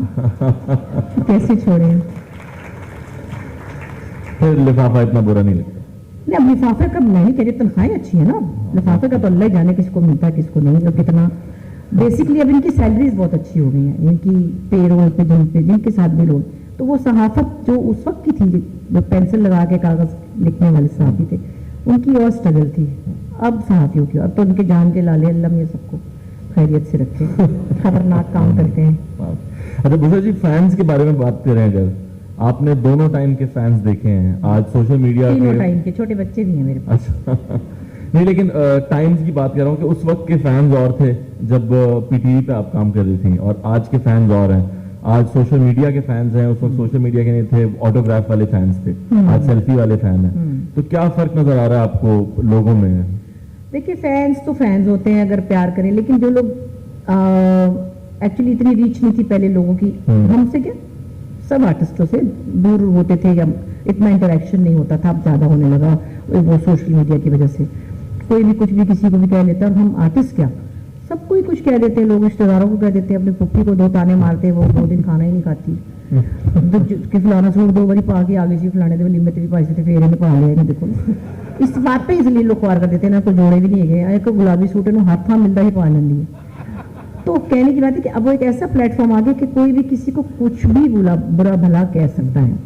कैसे छोड़ें? फिर लिफाफा इतना बुरा नहीं लगता। नहीं, अब लिफाफे का मैं नहीं कह रही, तनख्वाहें अच्छी है ना, लिफाफे का तो अल्लाह ही जाने किसको मिलता है किसको नहीं, और कितना। बेसिकली अब इनकी सैलरीज बहुत अच्छी हो गई हैं, इनकी पेरोल पे जिनके साथ भी लोग, तो वो सहाफत जो उस वक्त की थी, जो पेंसिल लगा के कागज लिखने वाले सहाफी थे, उनकी और स्ट्रगल थी। अब सहाफियों की, अब तो उनके जान के लाले, अल्लाह में सबको खैरियत से रखे, खतरनाक काम करते हैं। अच्छा बुशरा जी, फैंस के बारे में बात करें, अगर आपने दोनों टाइम के फैंस देखे हैं, आज सोशल मीडिया तीनों के टाइम के, छोटे बच्चे भी हैं मेरे पास। अच्छा नहीं, लेकिन टाइम्स की बात कर रहा हूँ कि उस वक्त के फैंस और थे जब पीटीवी पे आप काम कर रही थी, और आज के फैंस और हैं। आज सोशल मीडिया के फैंस हैं, उस वक्त सोशल मीडिया के नहीं थे, ऑटोग्राफ वाले फैंस थे, आज सेल्फी वाले फैन हैं। तो क्या फर्क नजर आ रहा है आपको लोगों में? देखिए, फैंस तो फैंस होते हैं अगर प्यार करें, लेकिन जो लोग एक्चुअली इतनी रीच नहीं थी पहले लोगों की, हमसे क्या सब आर्टिस्टों से दूर होते थे, या इतना इंटरेक्शन नहीं होता था, अब ज्यादा होने लगा वो सोशल मीडिया की वजह से। कोई भी कुछ भी किसी को भी कह लेता है, और हम आर्टिस्ट क्या सबको ही कुछ कह देते हैं, लोग रिश्तेदारों को कह देते हैं, अपनी पुप्पी को 2 ताने मारते हैं, वो 2 दिन खाना ही नहीं खाती कि फलाना सूट 2 बारी पा के आगे जी फलाने दे लिमिट भी पैसे थे, फेरे में पा लिया देखो इस बात पे इसलिए लोग ख्वार कर देते हैं ना, कोई जोड़े भी नहीं गए, एक गुलाबी सूट है हाथ था मिलता ही पा लेंदी है। तो कहने की बात है कि अब वो एक ऐसा प्लेटफॉर्म आ गया कि कोई भी किसी को कुछ भी बुरा भला कह सकता है।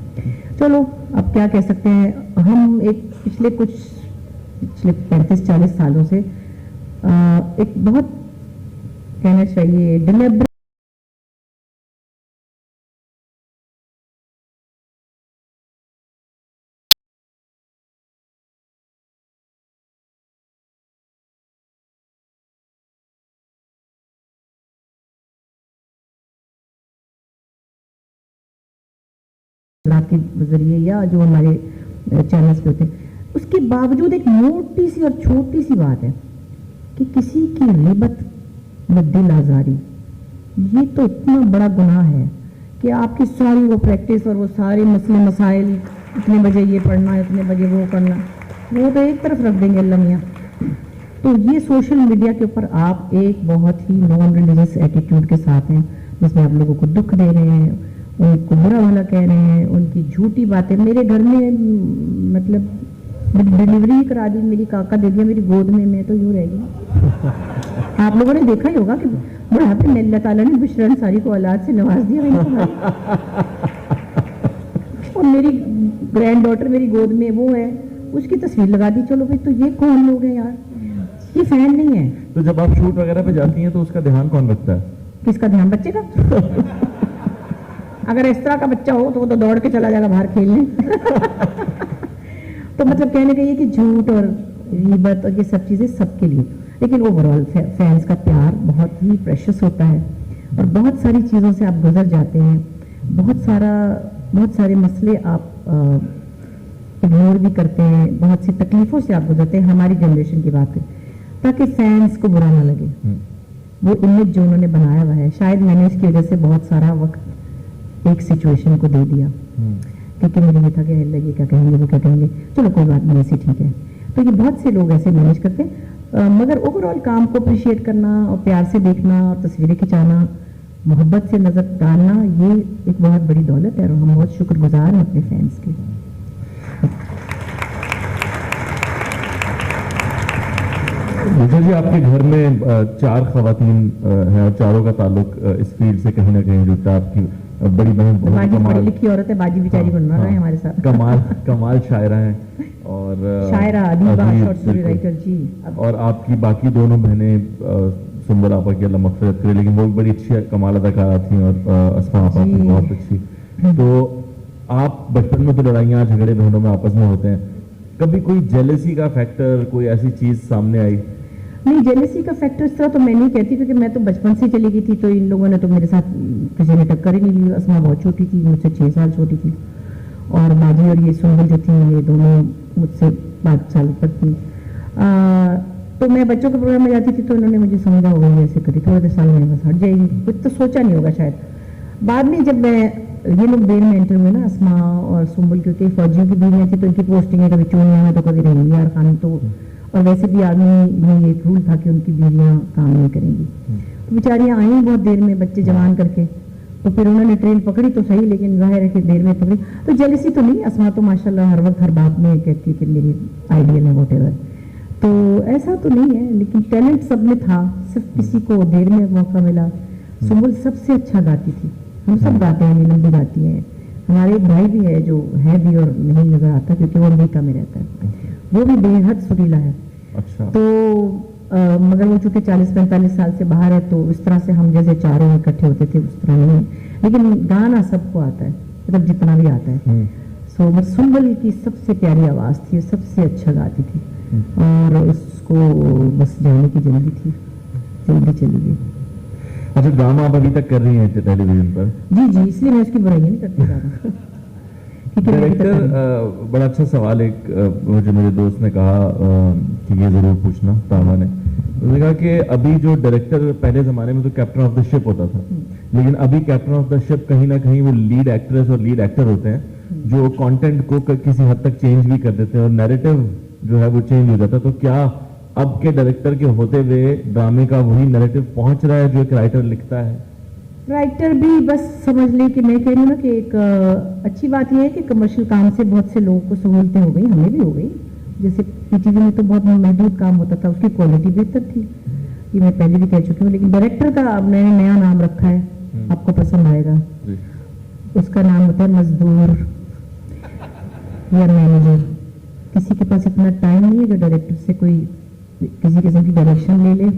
चलो अब क्या कह सकते हैं, हम एक पिछले 35-40 सालों से एक बहुत कहना चाहिए डिलिबरेट के जरिए या जो हमारे चैनल्स पे होते हैं, उसके बावजूद एक मोटी सी और छोटी सी बात है कि किसी की गिबत में दिल आजारी, ये तो इतना बड़ा गुनाह है कि आपकी सारी वो प्रैक्टिस और वो सारे मसले मसाइल, इतने बजे ये पढ़ना, इतने बजे वो करना, वो तो एक तरफ रख देंगे अल्लाह मियाँ। तो ये सोशल मीडिया के ऊपर आप एक बहुत ही नॉन रिलीजियस एटीट्यूड के साथ हैं, जिसमें आप लोगों को दुख दे रहे हैं, उनको बुरा भला कह रहे हैं, उनकी झूठी बातें। मेरे घर में मतलब डिलीवरी ही करा दी, मेरी काका दे दिया मेरी गोद में, मैं तो यूं रह गई। आप लोगों ने देखा ही होगा कि बुढ़ापे में अल्लाह ताला ने बुशरा अंसारी को औलाद से नवाज दिया और मेरी ग्रैंड डॉटर मेरी गोद में वो है, उसकी तस्वीर लगा दी। चलो भाई, तो ये कौन लोग हैं यार, ये फैन नहीं है। तो जब आप शूट वगैरह पे जाती हैं तो उसका ध्यान कौन रखता है? किसका ध्यान? बच्चे का। अगर इस तरह का बच्चा हो तो वो तो दौड़ के चला जाएगा बाहर खेलने। तो मतलब कहने का ये कि झूठ और गिबत और ये सब चीजें सबके लिए, लेकिन ओवरऑल फैंस का प्यार बहुत ही प्रेशियस होता है, और बहुत सारी चीजों से आप गुजर जाते हैं, बहुत सारे मसले आप इग्नोर भी करते हैं, बहुत सी तकलीफों से आप गुजरते हैं। हमारी जनरेशन की बात है, ताकि फैंस को बुरा ना लगे, वो इमेज जो उन्होंने बनाया हुआ है, शायद मैंने इसकी वजह से बहुत सारा वक्त एक सिचुएशन को दे दिया, क्योंकि मुझे ये था कि ये क्या कहेंगे, वो क्या कहेंगे, चलो कोई बात नहीं, ऐसे ठीक है। तो ये बहुत से लोग ऐसे मैनेज करते हैं, मगर ओवरऑल काम को अप्रिशिएट करना और प्यार से देखना और तस्वीरें खिंचाना, मोहब्बत से नजर डालना, ये एक बहुत बड़ी दौलत है, और हम बहुत शुक्रगुजार हैं अपने फैंस के। बुशरा जी, आपके घर में 4 खवातीन हैं और चारों का ताल्लुक इस फील्ड से कहीं ना कहीं जुड़ता है। आपकी बड़ी बहन बाजी पढ़ी लिखी औरत है, बाजी बेचारी बन रहा है हमारे साथ। कमाल शायरा हैं, और शायरा, अदीबा, शॉर्ट स्टोरी राइटर जी। और आपकी बाकी दोनों बहनें, सुंदर आपा की अल्लाह मग़फ़िरत करे, लेकिन वो भी बड़ी अच्छी कमाल अदाकारा थी, और अस्मा आपा भी बहुत अच्छी। तो आप बचपन में तो लड़ाइयाँ झगड़े बहनों में आपस में होते हैं, कभी कोई जेलसी का फैक्टर, कोई ऐसी चीज सामने आई? नहीं, जेलसी का फैक्टर इस तरह तो मैं नहीं कहती, क्योंकि मैं तो बचपन से चली गई थी, तो इन लोगों ने तो मेरे साथ किसी ने टक्कर ही नहीं ली। अस्मा बहुत छोटी थी, मुझसे 6 साल छोटी थी, और बाजी और ये सुंदर जो थी, ये दोनों मुझसे 5 साल तक थी। तो मैं बच्चों के प्रोग्राम में जाती थी, तो इन्होंने मुझे समझा होगा ये ऐसे करी, थोड़े साल में बस हट जाएगी, कुछ तो सोचा नहीं होगा शायद। बाद में जब मैं ये लोग बेल में एंटर हुए ना, अस्मा और सुम्बुल, क्योंकि फौजियों की बीवियाँ थी, तो इनकी पोस्टिंग कभी चूनिया में तो कभी रहेंगी यार खान, तो और वैसे भी आर्मी में एक रूल था कि उनकी बीवियाँ काम नहीं करेंगी। तो बेचारियाँ आई बहुत देर में बच्चे जवान करके, तो फिर उन्होंने ट्रेन पकड़ी तो सही, लेकिन जाहिर है कि देर में पकड़ी। तो जेलसी तो नहीं, अस्मा तो माशाल्लाह हर वक्त हर बात में कहती कि मेरी आइडियल है वॉटेवर, तो ऐसा तो नहीं है, लेकिन टैलेंट सब में था, सिर्फ किसी को देर में मौका मिला। सुम्बुल सबसे अच्छा गाती थी, हम सब गाते हैं, नीलम भी गाती है, हमारे एक भाई भी है जो है भी और नहीं नजर आता क्योंकि वो अमेरिका में रहता है, वो भी बेहद सुरीला है। अच्छा। तो मगर वो चूंकि 40-45 साल से बाहर है तो इस तरह से हम जैसे चारों इकट्ठे होते थे उस तरह नहीं, लेकिन गाना सबको आता है, मतलब जितना भी आता है। सो मैं सुंबल की सबसे प्यारी आवाज थी, सबसे अच्छा गाती थी और उसको बस जाने की जल्दी थी, जल्दी चली गई। अच्छा, ड्रामा आप अभी तक कर रही हैं टेलीविजन पर? जी जी, इसलिए मैं उसकी बुराई नहीं करती ज्यादा। क्योंकि मैं अभी तक डायरेक्टर, बड़ा अच्छा सवाल एक मुझे मेरे दोस्त ने कहा कि ये जरूर पूछना, तामा ने। उसने कहा कि अभी जो डायरेक्टर पहले जमाने में तो कैप्टन ऑफ द शिप होता था, लेकिन अभी कैप्टन ऑफ द शिप कहीं ना कहीं वो लीड एक्ट्रेस और लीड एक्टर होते हैं जो कंटेंट को किसी हद तक चेंज भी कर देते हैं और नैरेटिव जो है वो चेंज हो जाता है। तो क्या अब के डायरेक्टर के होते हुए ड्रामे का वही नैरेटिव पहुंच रहा है जो एक राइटर लिखता है? राइटर भी बस समझ ले कि मैं कह रही हूँ ना कि एक अच्छी बात यह है कि कमर्शियल काम से बहुत से लोगों को सहूलतें हो गई, हमें भी हो गई। जैसे पीटीवी में तो बहुत महदूद काम होता था, उसकी क्वालिटी बेहतर थी, ये मैं पहले भी कह चुकी हूँ। लेकिन डायरेक्टर का अब मैंने नया नाम रखा है, आपको पसंद आएगा। उसका नाम होता है मजदूर या मैनेजर। किसी के पास इतना टाइम नहीं है जो डायरेक्टर से कोई किसी किस्म की डायरेक्शन ले ले,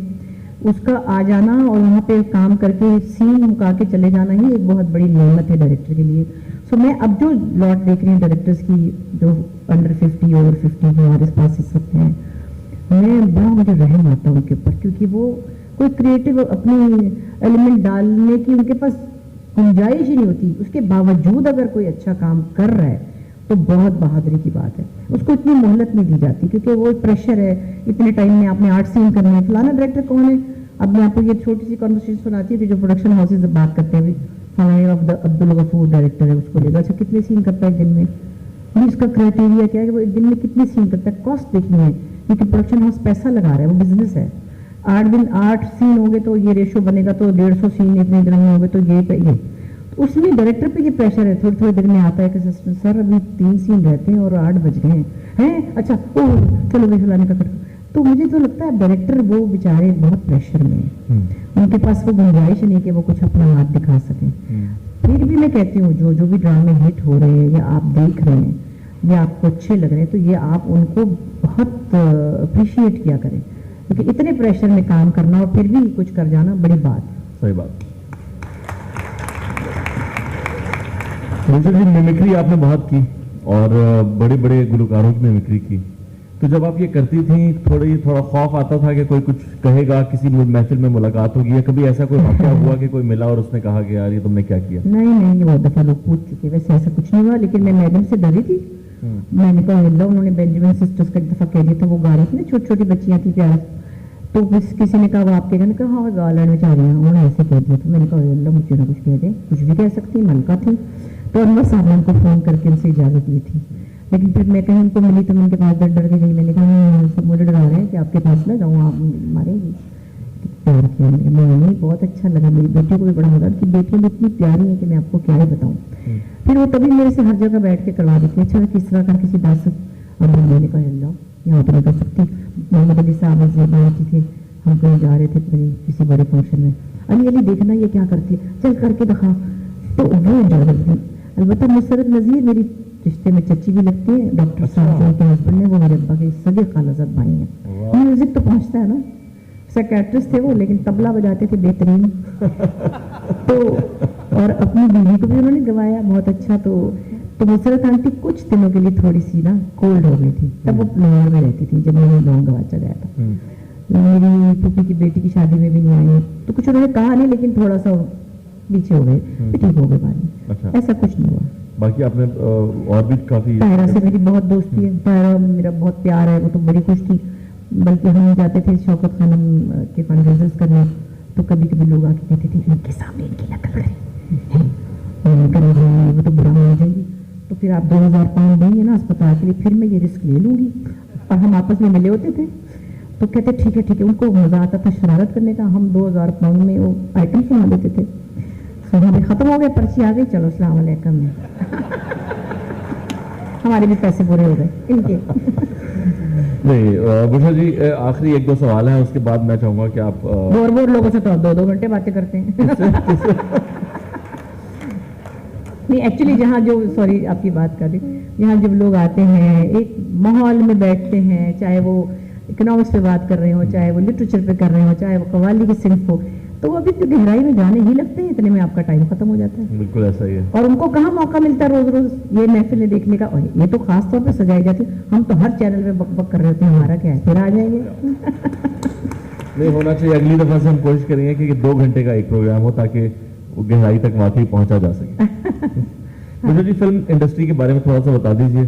उसका आ जाना और वहाँ पे काम करके सीन मुका के चले जाना ही एक बहुत बड़ी नेमत है डायरेक्टर के लिए। सो मैं अब जो लॉट देख रही हूँ डायरेक्टर्स की जो अंडर 50 ओवर 50 जो हमारे पास इस वक्त हैं, मैं बड़ा मुझे रहम आता उनके ऊपर, क्योंकि वो कोई क्रिएटिव अपनी एलिमेंट डालने की उनके पास गुंजाइश ही नहीं होती। उसके बावजूद अगर कोई अच्छा काम कर रहा है तो बहुत बहादुरी की बात है। उसको इतनी मोहलत नहीं दी जाती क्योंकि वो प्रेशर है, इतने टाइम में आपने 8 सीन करने हैं। फलाना डायरेक्टर कौन है? अब मैं आपको ये छोटी सी कॉन्वर्सेशन सुनाती थी जो प्रोडक्शन हाउसेज से बात करते हुए, फलाना अब्दुल गफूर डायरेक्टर है, उसको लेगा अच्छा कितने सीन करता है एक दिन में, इसका क्राइटेरिया क्या है कि वो एक दिन में कितने सीन करता है, कॉस्ट देखनी है क्योंकि प्रोडक्शन हाउस पैसा लगा रहा है, वो बिजनेस है। 8 सीन होंगे तो ये रेशो बनेगा, तो 150 सीन इतने दिन में होंगे तो ये उसमें डायरेक्टर पे ये प्रेशर है। थोड़ी थोड़ी देर में आता है कि सर अभी 3 सीन रहते हैं और 8 बज गए हैं, अच्छा ओह चलो वे फलाने का कट। तो मुझे तो लगता है डायरेक्टर वो बेचारे बहुत प्रेशर में हैं, उनके पास वो गुंजाइश नहीं कि वो कुछ अपना हाथ दिखा सकें। फिर भी मैं कहती हूँ जो भी ड्रामे हिट हो रहे हैं या आप देख रहे हैं या आपको अच्छे लग रहे हैं, तो ये आप उनको बहुत अप्रिशिएट किया करें, क्योंकि इतने प्रेशर में काम करना और फिर भी कुछ कर जाना बड़ी बात। सही बात। जी, मिमिक्री आपने बहुत की और बड़े बड़े गुलकारों की मिमिक्री की, तो जब आप ये करती थी थोड़ा खौफ आता था कि कोई कुछ कहेगा, किसी महफिल में मुलाकात होगी, या कभी ऐसा कोई वाकया हुआ कि कोई मिला और उसने कहा कि यार ये तुमने क्या किया? नहीं, बहुत दफा लोग पूछ चुके, वैसे ऐसा कुछ नहीं हुआ, लेकिन मैं मैडम से डरी थी। मैंने कहा अल्लाह, उन्होंने बेंजामिन सिस्टर्स का एक दफा कह दिया था, वो गा रही थी ना, छोटी छोटी बच्चियां थी प्यार, तो किसी ने कहा वो आपके कहने कहा हाँ गा लड़ने चाह रही हैं, उन्होंने ऐसे कह दिया था। मैंने कहा अल्लाह मुझे ना कुछ कह दे, कुछ भी कह सकती, मलका थी। तो अनवर साहब ने उनको फोन करके उनसे इजाजत ली थी, लेकिन फिर मैं कहीं उनको मिली तो मैं उनके पास डर के गई। मैंने कहा सब मुझे डरा रहे हैं कि आपके पास ना जाऊँ, आप मारेंगी। प्यार किया मैंने, बहुत अच्छा लगा। मेरी बेटी को भी बड़ा लगा कि बेटियां भी इतनी प्यारी है कि मैं आपको क्या ही बताऊँ। फिर वो तभी मेरे से हर जगह बैठ के करवा देती है। अच्छा किस तरह का किसी दास, अब मैंने कहा अल्लाह यहाँ तो नहीं कर सकती। मोहम्मद अली साहब से बैठी थे, हम कहीं जा रहे थे किसी बड़े फंक्शन में, अली देखना ये क्या करती है, चल करके दिखा, तो वो इजाजत दी। अलबत्ता मुसरत नज़ीर मेरी रिश्ते में चच्ची भी लगती है, डॉक्टर साहब जो उनके हस्बैंड है वो मेरे अब्बा के सगे खालाजाद भाई हैं। म्यूजिक तो पहुंचता है ना, साइकियाट्रिस्ट थे वो, लेकिन तबला बजाते थे बेहतरीन। तो और अपनी बीवी को भी उन्होंने गवाया बहुत अच्छा। तो मुसरत आंटी कुछ दिनों के लिए थोड़ी सी ना कोल्ड हो गई थी, तब वो लाहौर में रहती थी जब मैंने लॉन्ग गवाचा गया था। मेरी फूफी की बेटी की शादी में भी नहीं आई, तो कुछ उन्होंने कहा नहीं, लेकिन थोड़ा सा पीछे हो गए, ठीक हो गए बाद में। अच्छा। ऐसा कुछ नहीं हुआ। बाकी आपने और भी काफी, तायरा से मेरी बहुत दोस्ती है, तायरा मेरा बहुत प्यार है, वो तो बड़ी खुश थी। बल्कि हम जाते थे शौकत खानम के फंडरेजर्स करने, तो कभी कभी लोग आके कहते थे इनके सामने इनकी नकल करें, वो तो बुरा मान जाएंगी, तो फिर आप 2000 पाउंड देंगे ना अस्पताल के लिए, फिर मैं ये रिस्क ले लूंगी। और हम आपस में मिले होते थे, तो कहते ठीक है। उनको मजा आता था शरारत करने का। हम 2000 पाउंड में वो आइटम सुना देते थे। हमें खत्म हो गया, पर्ची आ गई, चलो अस्सलाम वालेकुम में हमारे भी पैसे पूरे हो गए इनके। नहीं बुशरा जी, आखिरी 1-2 सवाल हैं, उसके बाद मैं चाहूंगा कि आप बोर लोगों से तो 2-2 घंटे बातें करते हैं। नहीं एक्चुअली जहाँ जो सॉरी आपकी बात कर रही यहाँ जब लोग आते हैं एक माहौल में बैठते हैं, चाहे वो इकोनॉमिक्स पे बात कर रहे हो, चाहे वो लिटरेचर पे कर रहे हो, चाहे वो कव्वाली की सिंफ हो, तो वो अभी तो गहराई में जाने ही लगते हैं, इतने में आपका टाइम खत्म हो जाता है। बिल्कुल ऐसा ही है। और उनको कहाँ मौका मिलता है रोज रोज ये महफिलें देखने का, और ये तो खास तौर पे सजाई जाती है। हम तो हर चैनल में बक बक कर रहे होते हैं, हमारा क्या है, फिर आ जाएंगे। नहीं होना चाहिए, अगली दफा से हम कोशिश करेंगे कि 2 घंटे का एक प्रोग्राम हो ताकि वो गहराई तक वाकई पहुंचा जा सके। मुझे जी फिल्म इंडस्ट्री के बारे में थोड़ा सा बता दीजिए।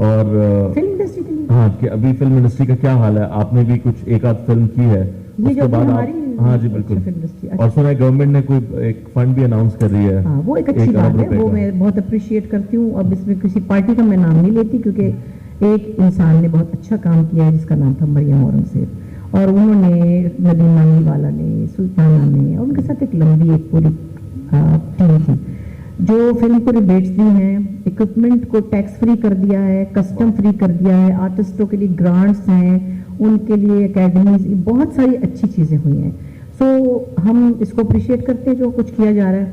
और फिल्म इंडस्ट्री के लिए हाँ कि अभी फिल्म इंडस्ट्री का क्या हाल है, आपने भी कुछ एक आध फिल्म की है, ये जो उसके बाद हमारी आप हाँ जी बिल्कुल। फिल्म इंडस्ट्री और सुना है गवर्नमेंट ने कोई एक फंड भी अनाउंस कर रही है। हाँ वो एक अच्छी 1 बात अरब है, रुपए वो का। मैं बहुत अप्रिशिएट करती हूँ। अब इसमें किसी पार्टी का मैं नाम नहीं लेती, क्योंकि एक इंसान ने बहुत अच्छा काम किया है जिसका नाम था मरियम औरंगजेब, और उन्होंने नदीम नानीवाला ने, सुल्ताना ने, और उनके साथ एक लंबी एक पूरी टीम थी जो फिल्म को रिबेट्स दी हैं, इक्विपमेंट को टैक्स फ्री कर दिया है, कस्टम फ्री कर दिया है, आर्टिस्टों के लिए ग्रांट्स हैं, उनके लिए एकेडमीज, बहुत सारी अच्छी चीज़ें हुई हैं। सो हम इसको अप्रिशिएट करते हैं जो कुछ किया जा रहा है।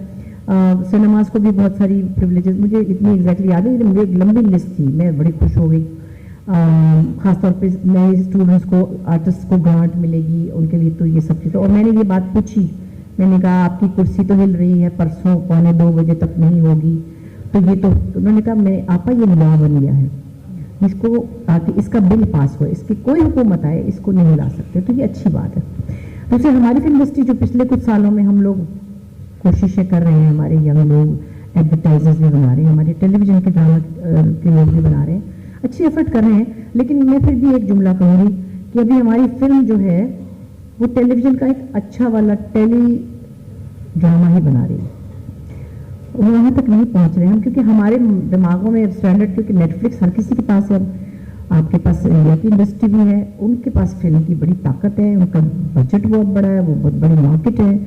सिनेमाज को भी बहुत सारी प्रिविलेजेस, मुझे इतनी एग्जैक्टली याद है, लेकिन एक लंबी लिस्ट थी, मैं बड़ी खुश हो गई। खासतौर पे नए स्टूडेंट्स को, आर्टिस्ट को ग्रांट मिलेगी, उनके लिए तो ये सब चीज़ें। और मैंने ये बात पूछी, मैंने कहा आपकी कुर्सी तो हिल रही है, परसों 1:45 बजे तक नहीं होगी, तो ये तो उन्होंने कहा मैं आपा ये लॉ बन गया है, इसको आके इसका बिल पास हुआ, इसकी कोई हुकूमत आए इसको नहीं ला सकते, तो ये अच्छी बात है। दूसरी हमारी फिल्म इंडस्ट्री जो पिछले कुछ सालों में हम लोग कोशिशें कर रहे हैं, हमारे यंग लोग एडवर्टाइजर्स भी बना रहे हैं, हमारे टेलीविजन के ड्रामा के लोग भी बना रहे हैं, अच्छी एफर्ट कर रहे हैं। लेकिन मैं फिर भी एक जुमला कहूँगी कि अभी हमारी फिल्म जो है वो टेलीविजन का एक अच्छा वाला टेली ड्रामा ही बना रही है, वहाँ तक नहीं पहुँच रहे हम, क्योंकि हमारे दिमागों में स्टैंडर्ड, क्योंकि नेटफ्लिक्स हर किसी के पास है, आपके पास इंडिया की इंडस्ट्री भी है, उनके पास फिल्म की बड़ी ताकत है, उनका बजट बहुत बड़ा है, वो बहुत बड़ी मार्केट है।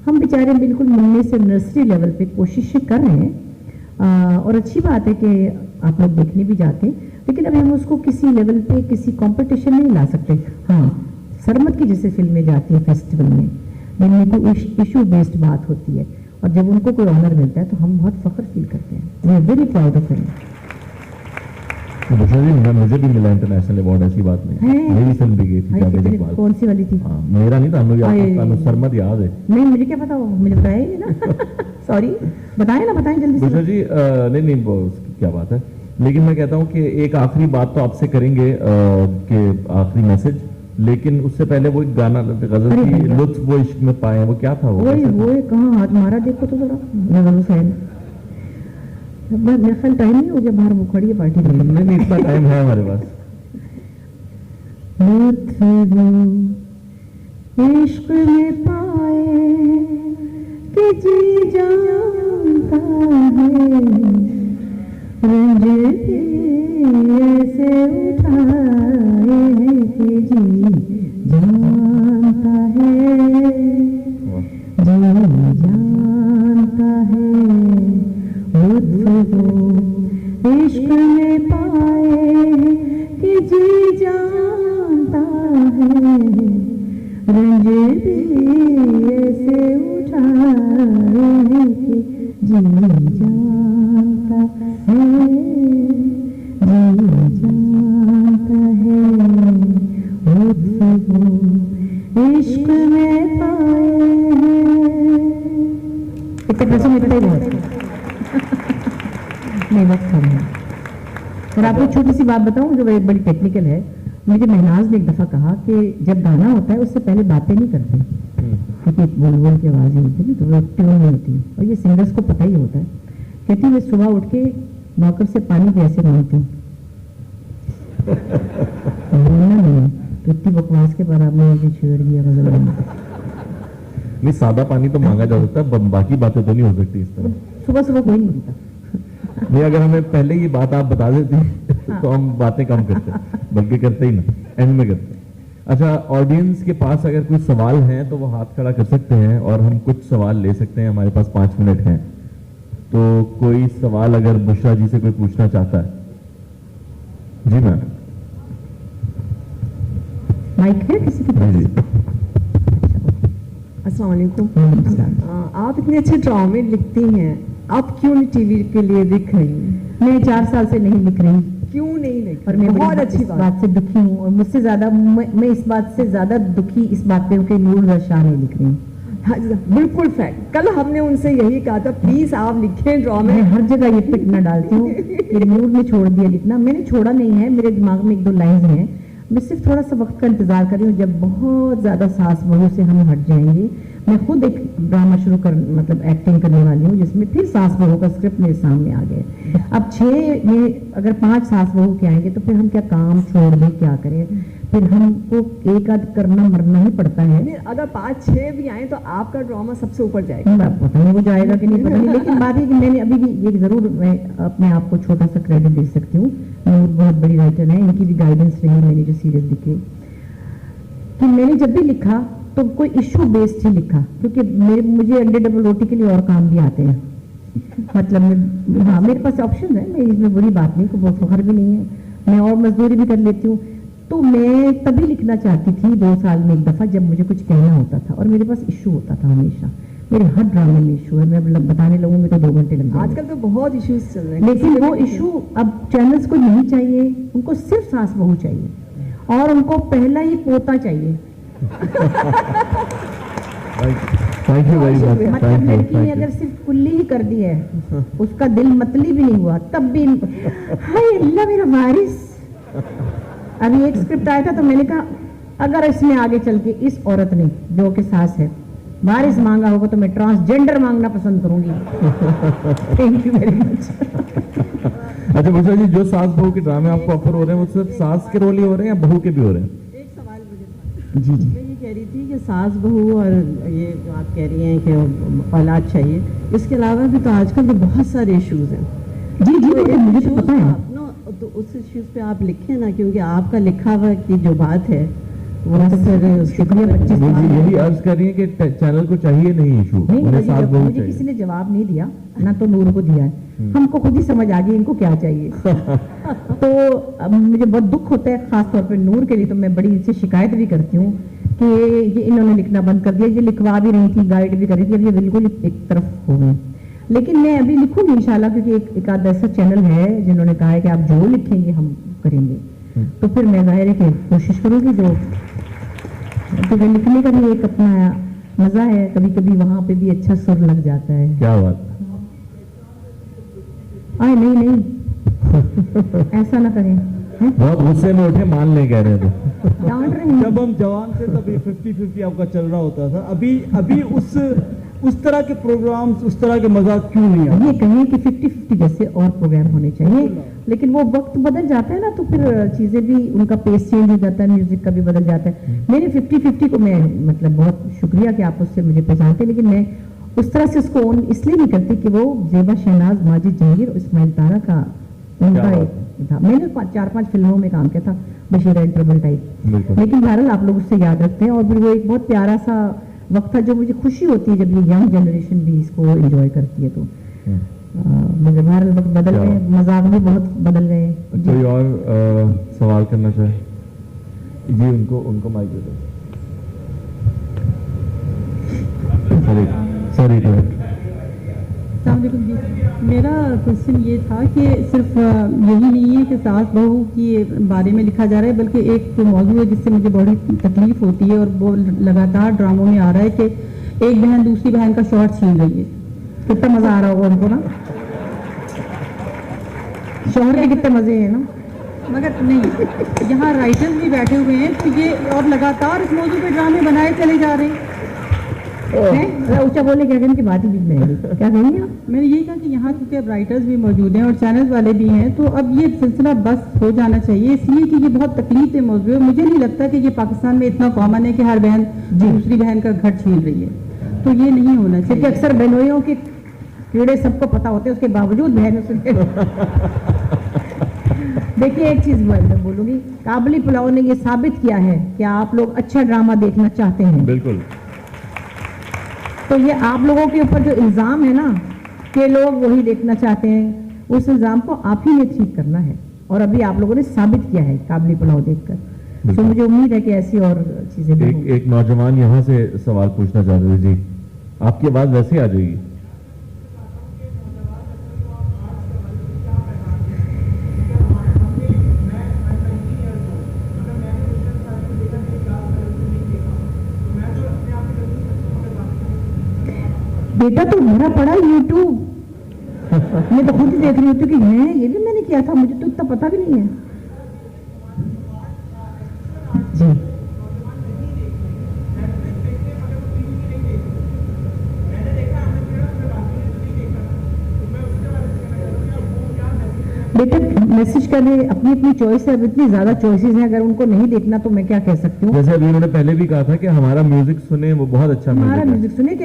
हम बेचारे बिल्कुल मिलने से नर्सरी लेवल पे कोशिशें कर रहे हैं, और अच्छी बात है कि आप लोग देखने भी जाते हैं, लेकिन अभी हम उसको किसी लेवल पे किसी कंपटीशन नहीं ला सकते। हाँ, सरमत की जैसे फिल्में जाती है फेस्टिवल में, जिनमें कोई इशू बेस्ड बात होती है, और जब उनको कोई ऑनर मिलता है तो हम बहुत फख्र फील करते हैं। We are very proud of him. Bushra ji मुझे भी मिला इंटरनेशनल अवार्ड, ऐसी बात नहीं, है? मेरी फिल्म भी गई थी जावेद इकबाल। कौन सी वाली थी? हाँ, मेरा नहीं था, हम लोग आपको सरमत याद है। नहीं मुझे क्या पता, मुझे बताया ही नहीं ना। सॉरी, बताएं ना, बताएं जल्दी बुशरा से। जी नहीं वो उसकी क्या बात है, लेकिन मैं कहता हूँ कि एक आखिरी बात तो आपसे करेंगे कि आखिरी मैसेज, लेकिन उससे पहले वो एक गाना गजल अरे की भैया। लुत्फ वो इश्क में पाए, वो क्या था वो वही कैसे था? वही कहाँ हाथ मारा, देखो तो जरा नजर हुसैन। मेरा ख्याल टाइम नहीं हो गया, बाहर वो खड़ी है पार्टी में। नहीं इतना टाइम है हमारे पास। लुत्फ वो इश्क में पाए कि जी जानता है, रंज ऐसे उठाए कि जी जानता है, जी जानता है। लुत्फ वो इश्क में पाए कि जी जानता है, रंज भी ऐसे उठाए कि जी जानता है, जी जानता है। लुत्फ वो इश्क में पाए हैं। इतने पैसों में इतना ही बहुत नहीं, वक्त कम है। और आपको एक छोटी सी बात बताऊं जो एक बड़ी टेक्निकल है। मुझे महनाज ने एक दफा कहा कि जब गाना होता है उससे पहले बातें नहीं करते, क्योंकि बोल बोल की आवाज़ ही होती है तो वो ट्यून नहीं होती, और ये सिंगर्स को पता ही होता है। कहती मैं सुबह उठ के नौकर से पानी कैसे मांगती हूँ, बोलना नहीं, तो इतनी बकवास के बाद आपने मुझे छेड़ दिया गजल में। नहीं सादा पानी तो मांगा जा सकता है, बाकी बातें तो नहीं हो सकती इस तरह। सुबह सुबह कोई नहीं पीता। नहीं अगर हमें पहले ये बात आप बता देती तो हम बातें कम करते, बल्कि करते ही ना, एंड में करते। अच्छा, ऑडियंस के पास अगर कोई सवाल हैं तो वो हाथ खड़ा कर सकते हैं और हम कुछ सवाल ले सकते हैं, हमारे पास 5 मिनट हैं। तो कोई सवाल अगर बुशरा जी से कोई पूछना चाहता है? जी मैम। माइक है किसी के पास? जी अस्सलाम वालेकुम। जी आप इतने अच्छे ड्रामे लिखती हैं, आप क्यों नहीं टीवी के लिए लिख रही हैं? मैं 4 साल से नहीं लिख रही, क्यों नहीं लिख और रही? मैं बहुत बड़ी अच्छी इस बात। बात से दुखी हूँ, और मुझसे ज्यादा मैं इस बात से ज्यादा दुखी इस बात पे हूँ कि नूर शाह नहीं लिख रही हूँ। हाँ जी, बिल्कुल फैक्ट। कल हमने उनसे यही कहा था, प्लीज आप लिखें ड्रामे। मैं हर जगह ये पिक न डालती हूँ कि नूर ने छोड़ दिया लिखना। मैंने छोड़ा नहीं है, मेरे दिमाग में 1-2 लाइंस हैं, मैं सिर्फ थोड़ा सा वक्त का इंतजार कर रही हूँ जब बहुत ज्यादा सास बहू से हम हट जाएंगे। मैं खुद एक ड्रामा शुरू कर मतलब एक्टिंग करने वाली हूँ जिसमें फिर सास बहू का स्क्रिप्ट मेरे सामने आ गया। अब 6 में अगर 5 सास बहू के आएंगे तो फिर हम क्या काम छोड़ दें, क्या करें? फिर हमको एक आध करना मरना ही पड़ता है। नहीं, अगर 5-6 भी आए तो आपका ड्रामा सबसे ऊपर जाएगा। पता नहीं वो जाएगा कि नहीं, पता नहीं, लेकिन बात है कि मैंने अभी भी ये जरूर मैं अपने आप को छोटा सा क्रेडिट दे सकती हूँ। नूर बहुत बड़ी राइटर है, इनकी भी गाइडेंस रही मैंने जो सीरीज लिखे, कि मैंने जब भी लिखा तो कोई इशू बेस्ड ही लिखा, क्योंकि मुझे अंडे डबल रोटी के लिए और काम भी आते हैं। मतलब हाँ, मेरे पास ऑप्शन है, मैं इसमें बुरी बात नहीं, कोई फखर भी नहीं है, मैं और मजदूरी भी कर लेती हूँ। तो मैं तभी लिखना चाहती थी 2 साल में एक दफा जब मुझे कुछ कहना होता था, और मेरे पास इशू होता था हमेशा। मेरे हर ड्रामे में इशू है, मैं बताने लगूंगी तो 2 घंटे लग जाएंगे। आजकल तो बहुत इश्यूज चल रहे हैं, लेकिन वो इशू अब चैनल्स को नहीं चाहिए, उनको सिर्फ सास बहू चाहिए, और उनको पहला ही पोता चाहिए। Thank you very much. मतलब लड़की ने अगर सिर्फ कुल्ली ही कर दी है, उसका दिल मतली भी नहीं हुआ, तब भी हाय अल्लाह मेरा वारिस। अभी एक स्क्रिप्ट आया था तो मैंने कहा अगर इसमें आगे चल के इस औरत ने जो कि सास है वारिस मांगा होगा तो मैं ट्रांसजेंडर मांगना पसंद करूंगी। Thank you very much. अच्छा बुशरा जी, जो सास बहू के ड्रामे आपको ऑफर हो रहे हैं वो सिर्फ सास के रोल ही हो रहे हैं या बहू के भी हो रहे हैं? एक सवाल मुझे था। जी जी, मैं ये कह रही थी कि सास बहू और ये जो आप कह रही हैं कि औलाद चाहिए, इसके अलावा भी तो आजकल तो बहुत सारे इश्यूज हैं। जी जी, मुझे तो पता है। तो उस इश्यूज पे आप लिखें ना, क्योंकि आपका लिखा हुआ की जो बात है वो तो फिर शुक्रिया, 25 वो साल जी यही अर्ज कर रही है कि चैनल को चाहिए नहीं इशू, नहीं, उन्हें सास बहू मुझे चाहिए। किसी ने जवाब नहीं दिया, ना तो नूर को दिया है, हमको खुद ही समझ आ गई इनको क्या चाहिए। तो अब मुझे बहुत दुख होता है खासतौर पर नूर के लिए, तो मैं बड़ी इनसे शिकायत भी करती हूँ कि ये इन्होंने लिखना बंद कर दिया। ये लिखवा भी रही थी, गाइड भी कर रही थी, अब ये बिल्कुल एक तरफ हो गई। लेकिन मैं अभी लिखूंगी इंशाल्लाह, क्योंकि एक आध ऐसा चैनल है जिन्होंने कहा है कि आप जो लिखेंगे हम करेंगे, तो फिर मैं जाहिर है कि कोशिश करूंगी जो, क्योंकि लिखने का भी एक अपना मजा है, कभी कभी वहां पे भी अच्छा सुर लग जाता है। क्या बात। आए नहीं नहीं ऐसा ना करें, हैं? बहुत गुस्से में उठे, मान ले कह रहे थे। डांट रहे हैं। जब हम जवान थे तभी 50-50 आपका चल रहा होता था। अभी उस तरह के प्रोग्राम्स, उस तरह के मजाक क्यों नहीं आते? ये कहें कि 50-50 जैसे और प्रोग्राम होने चाहिए, लेकिन वो वक्त बदल जाता है ना, तो फिर चीजें भी, उनका पेस चेंज हो जाता है, म्यूजिक का भी बदल जाता है। मेरे 50-50 को मैं मतलब बहुत शुक्रिया कि आप उससे मुझे पहचानते, लेकिन मैं उस तरह से उसको ओन इसलिए नहीं करती कि वो जेबा शहनाज, माजिद जहीर और इस्माइल तारा का उनका क्या एक था। मैंने 4-5 फिल्मों में काम किया था, बशीरा इंटरवल टाइप। बिल्कुल। लेकिन बहरहाल आप लोग उससे याद रखते हैं, और फिर वो एक बहुत प्यारा सा वक्त था जो मुझे खुशी होती है जब ये यंग जनरेशन भी इसको एंजॉय करती है। तो मगर बहरहाल वक्त बदल क्या गए, मजाक भी बहुत बदल गए। कोई और सवाल करना चाहे जी? उनको माइक दे दो। सॉरी अस्सलामुअलैकुम जी, मेरा क्वेश्चन ये था कि सिर्फ यही नहीं है कि सास बहू के बारे में लिखा जा रहा है, बल्कि एक मौजूद है जिससे मुझे बड़ी तकलीफ होती है, और वो लगातार ड्रामों में आ रहा है कि एक बहन दूसरी बहन का शॉर्ट छीन रही है। कितना मजा आ रहा होगा उनको ना, शोहर के कितने मजे हैं ना। मगर नहीं, यहाँ राइटर्स भी बैठे हुए हैं तो ये, और लगातार इस मौजूद पे ड्रामे बनाए चले जा रहे हैं। हैं? ऊंचा बोले क्या कहने की बात ही बीच में आई। क्या कहेंगे आप? मैंने यही कहा कि यहाँ क्योंकि अब राइटर्स भी मौजूद हैं और चैनल्स वाले भी हैं, तो अब ये सिलसिला बस हो जाना चाहिए, इसलिए कि ये बहुत तकलीफ है मौजूद है। मुझे नहीं लगता कि ये पाकिस्तान में इतना कॉमन है कि हर बहन दूसरी बहन का घर छीन रही है, तो ये नहीं होना क्योंकि चाहिए। अक्सर बहनोइयों के कीड़े सबको पता होते हैं, उसके बावजूद बहन उसने देखिए एक चीज मैं बोलूंगी, काबली पुलाव ने ये साबित किया है कि आप लोग अच्छा ड्रामा देखना चाहते हैं। बिल्कुल। तो ये आप लोगों के ऊपर जो इल्जाम है ना कि लोग वही देखना चाहते हैं, उस इल्जाम को आप ही ने ठीक करना है, और अभी आप लोगों ने साबित किया है काबली पुलाव देखकर। तो मुझे उम्मीद है कि ऐसी और चीजें भी होंगी। एक नौजवान यहाँ से सवाल पूछना चाहते थे जी, आपकी आवाज वैसे आ जाएगी। बेटा तो भरा पड़ा यूट्यूब, मैं तो खुद ही देख रही होती कि है ये भी मैंने किया था, मुझे तो इतना पता भी नहीं है जी। बेटा मैसेज कर रहे, अपनी अपनी चॉइस है, अब इतनी ज्यादा चॉइसेस हैं, अगर उनको नहीं देखना तो मैं क्या कह सकती हूँ। जैसे अभी उन्होंने पहले भी कहा था कि हमारा म्यूजिक सुने, वो बहुत अच्छा हमारा म्यूजिक म्यूजिक सुने कि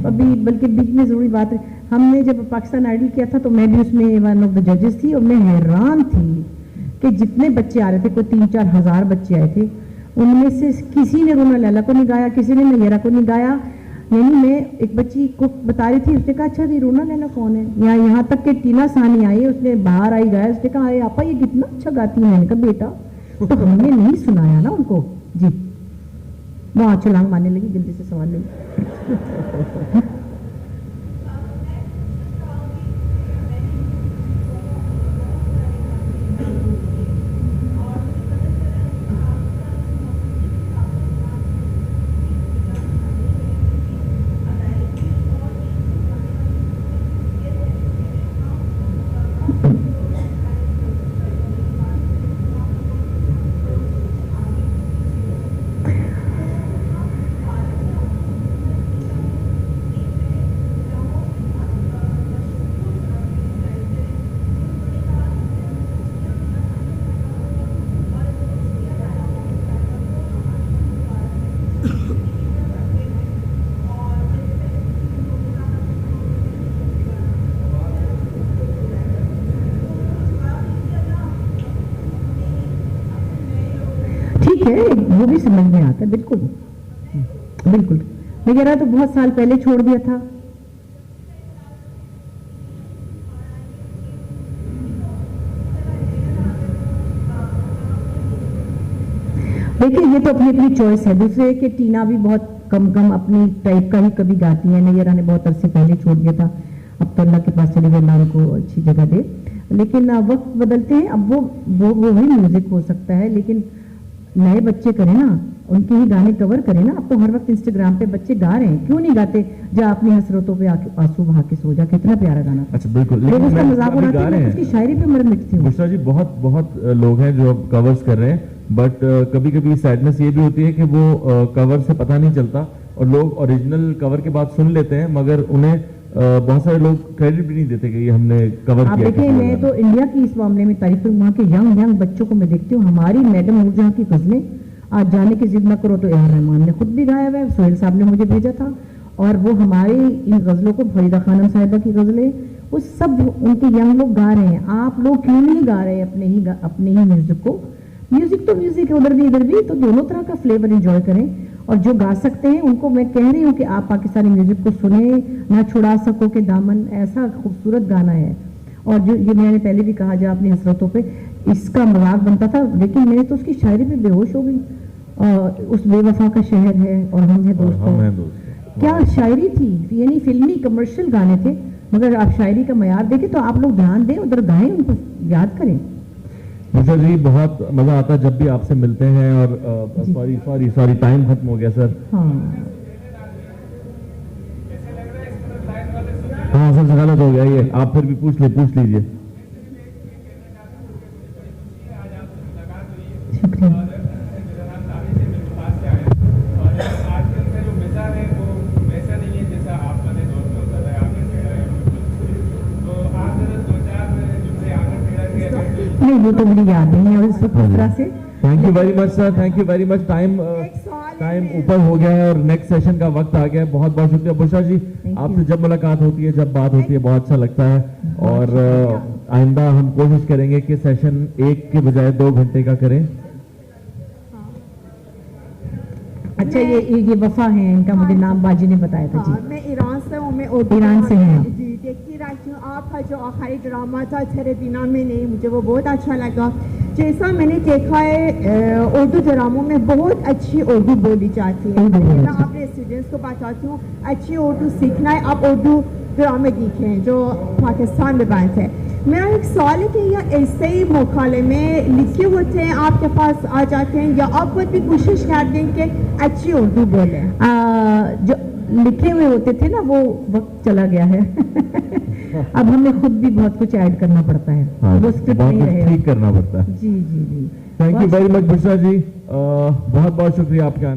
अभी, बल्कि बीच में जरूरी बात है, हमने जब पाकिस्तान आइडल किया था तो मैं भी उसमें वन ऑफ द जजेस थी, और मैं हैरान थी कि जितने बच्चे आ रहे थे, कोई 3-4 हजार बच्चे आए थे, उनमें से किसी ने रूना लैला को नहीं गाया, किसी ने नैरा को नहीं गाया। यानी मैं एक बच्ची को बता रही थी, उसने कहा अच्छा जी रूना लैला कौन है, यहाँ तक कि टीना सानी आई, उसने बाहर आई गाया, उसने कहा अरे आपा ये कितना अच्छा गाती है, मैंने कहा बेटा तो हमने नहीं सुनाया ना उनको जी। वो छलांग मारने लगी, जल्दी से सवाल ले। ठीक है, वो भी समझ में आता है, बिल्कुल बिल्कुल। वगैरह तो बहुत साल पहले छोड़ दिया था। देखिए ये तो अपनी अपनी चॉइस है। दूसरे कि टीना भी बहुत कम कम अपनी टाइप का ही कभी गाती है, नैरा ने बहुत अरसे पहले छोड़ दिया था, अब तो अल्लाह के पास चले गए, अल्लाह उनको अच्छी जगह दे। लेकिन वक्त बदलते हैं, अब वो ही म्यूजिक हो सकता है, लेकिन नए बच्चे करें ना, उनके ही गाने कवर करें ना। अब तो हर वक्त इंस्टाग्राम पे बच्चे गा रहे हैं, क्यों नहीं गाते, जा अपनी हसरतों पे आंसू बहा के सो जा, कितना प्यारा गाना था। अच्छा बिल्कुल, लोग लेकिन उसका मजाक अभी उड़ाते गा रहे हैं, हैं उसकी शायरी पे मर मिटती हूँ। बुशरा जी, बहुत बहुत लोग हैं जो अब कवर्स कर रहे हैं, बट कभी कभी सैडनेस ये भी होती है कि वो कवर से पता नहीं चलता और लोग ओरिजिनल कवर के बाद सुन लेते हैं, मगर उन्हें बहुत सारे लोग क्रेडिट भी नहीं देते कि ये हमने कवर आप किया। देखें, मैं तो इंडिया की इस मामले में तारीफ करूँ, वहाँ के यंग बच्चों को मैं देखती हूँ। हमारी मैडम नूरजहां की गजलें, आज जाने की जिद न करो तो ए.आर. रहमान ने खुद भी गाया हुआ है, सोहेल साहब ने मुझे भेजा था, और वो हमारी इन गजलों को, फरीदा खानम साहिबा की गजलें, वो सब उनके यंग लोग गा रहे हैं। आप लोग क्यों नहीं गा रहे अपने ही म्यूजिक को? म्यूजिक तो म्यूजिक है, उधर भी इधर भी, तो दोनों तरह का फ्लेवर एंजॉय करें। और जो गा सकते हैं उनको मैं कह रही हूँ कि आप पाकिस्तानी म्यूजिक को सुने, ना छुड़ा सको के दामन, ऐसा खूबसूरत गाना है। और जो ये मैंने पहले भी कहा, जब अपनी हसरतों पे इसका मजाक बनता था, लेकिन मैं तो उसकी शायरी पे बेहोश हो गई। उस बेवफा का शहर है और हम हैं दोस्तों, क्या शायरी थी। यानी फिल्मी कमर्शियल गाने थे, मगर आप शायरी का मयार देखें तो आप लोग ध्यान दें, उधर गाएं, उनको याद करें। मुझे जी बहुत मजा आता है जब भी आपसे मिलते हैं। और सॉरी टाइम खत्म हो गया सर। हाँ सर, गलत हो गया ये, आप फिर भी पूछ लीजिए। शुक्रिया। नहीं, वो तो मुझे याद नहीं है, और इस वक्त तरह से thank you very much sir, thank you very much. Time ऊपर हो गया है और नेक्स्ट सेशन का वक्त आ गया है। बहुत बहुत शुक्रिया बुशरा जी, आपसे जब मुलाकात होती है, जब बात होती है, बहुत अच्छा लगता है। और आइंदा हम कोशिश करेंगे कि सेशन 1 के बजाय 2 घंटे का करें। अच्छा, ये वफा है इनका, मुझे नाम बाजी ने बताया था जी। मैं ईरान से हूँ, मैं ईरान से हैं आप। जी, देखती रहती हूँ। आपका जो आखिरी ड्रामा था तेरे बिना में नहीं, मुझे वो बहुत अच्छा लगा। जैसा मैंने देखा है उर्दू ड्रामों में बहुत अच्छी उर्दू बोली जाती है। मैं अपने स्टूडेंट्स को बताती हूँ, अच्छी उर्दू सीखना है, आप उर्दू ड्रामे देखें जो पाकिस्तान में बनते हैं। मेरा एक सवाल है कि यह ऐसे ही मुकाले में लिखे होते हैं, आपके पास आ जाते हैं, या आप खुद भी कोशिश करते हैं कि अच्छी उर्दू बोलें? लिखे हुए होते थे ना, वो वक्त चला गया है। अब हमें खुद भी बहुत कुछ ऐड करना पड़ता है, हाँ, वो स्क्रिप्ट बहुत नहीं कुछ रहेगा। ठीक करना पड़ता है। जी जी जी, थैंक यू बहुत वेरी मच बुशरा जी, बहुत बहुत शुक्रिया आपका।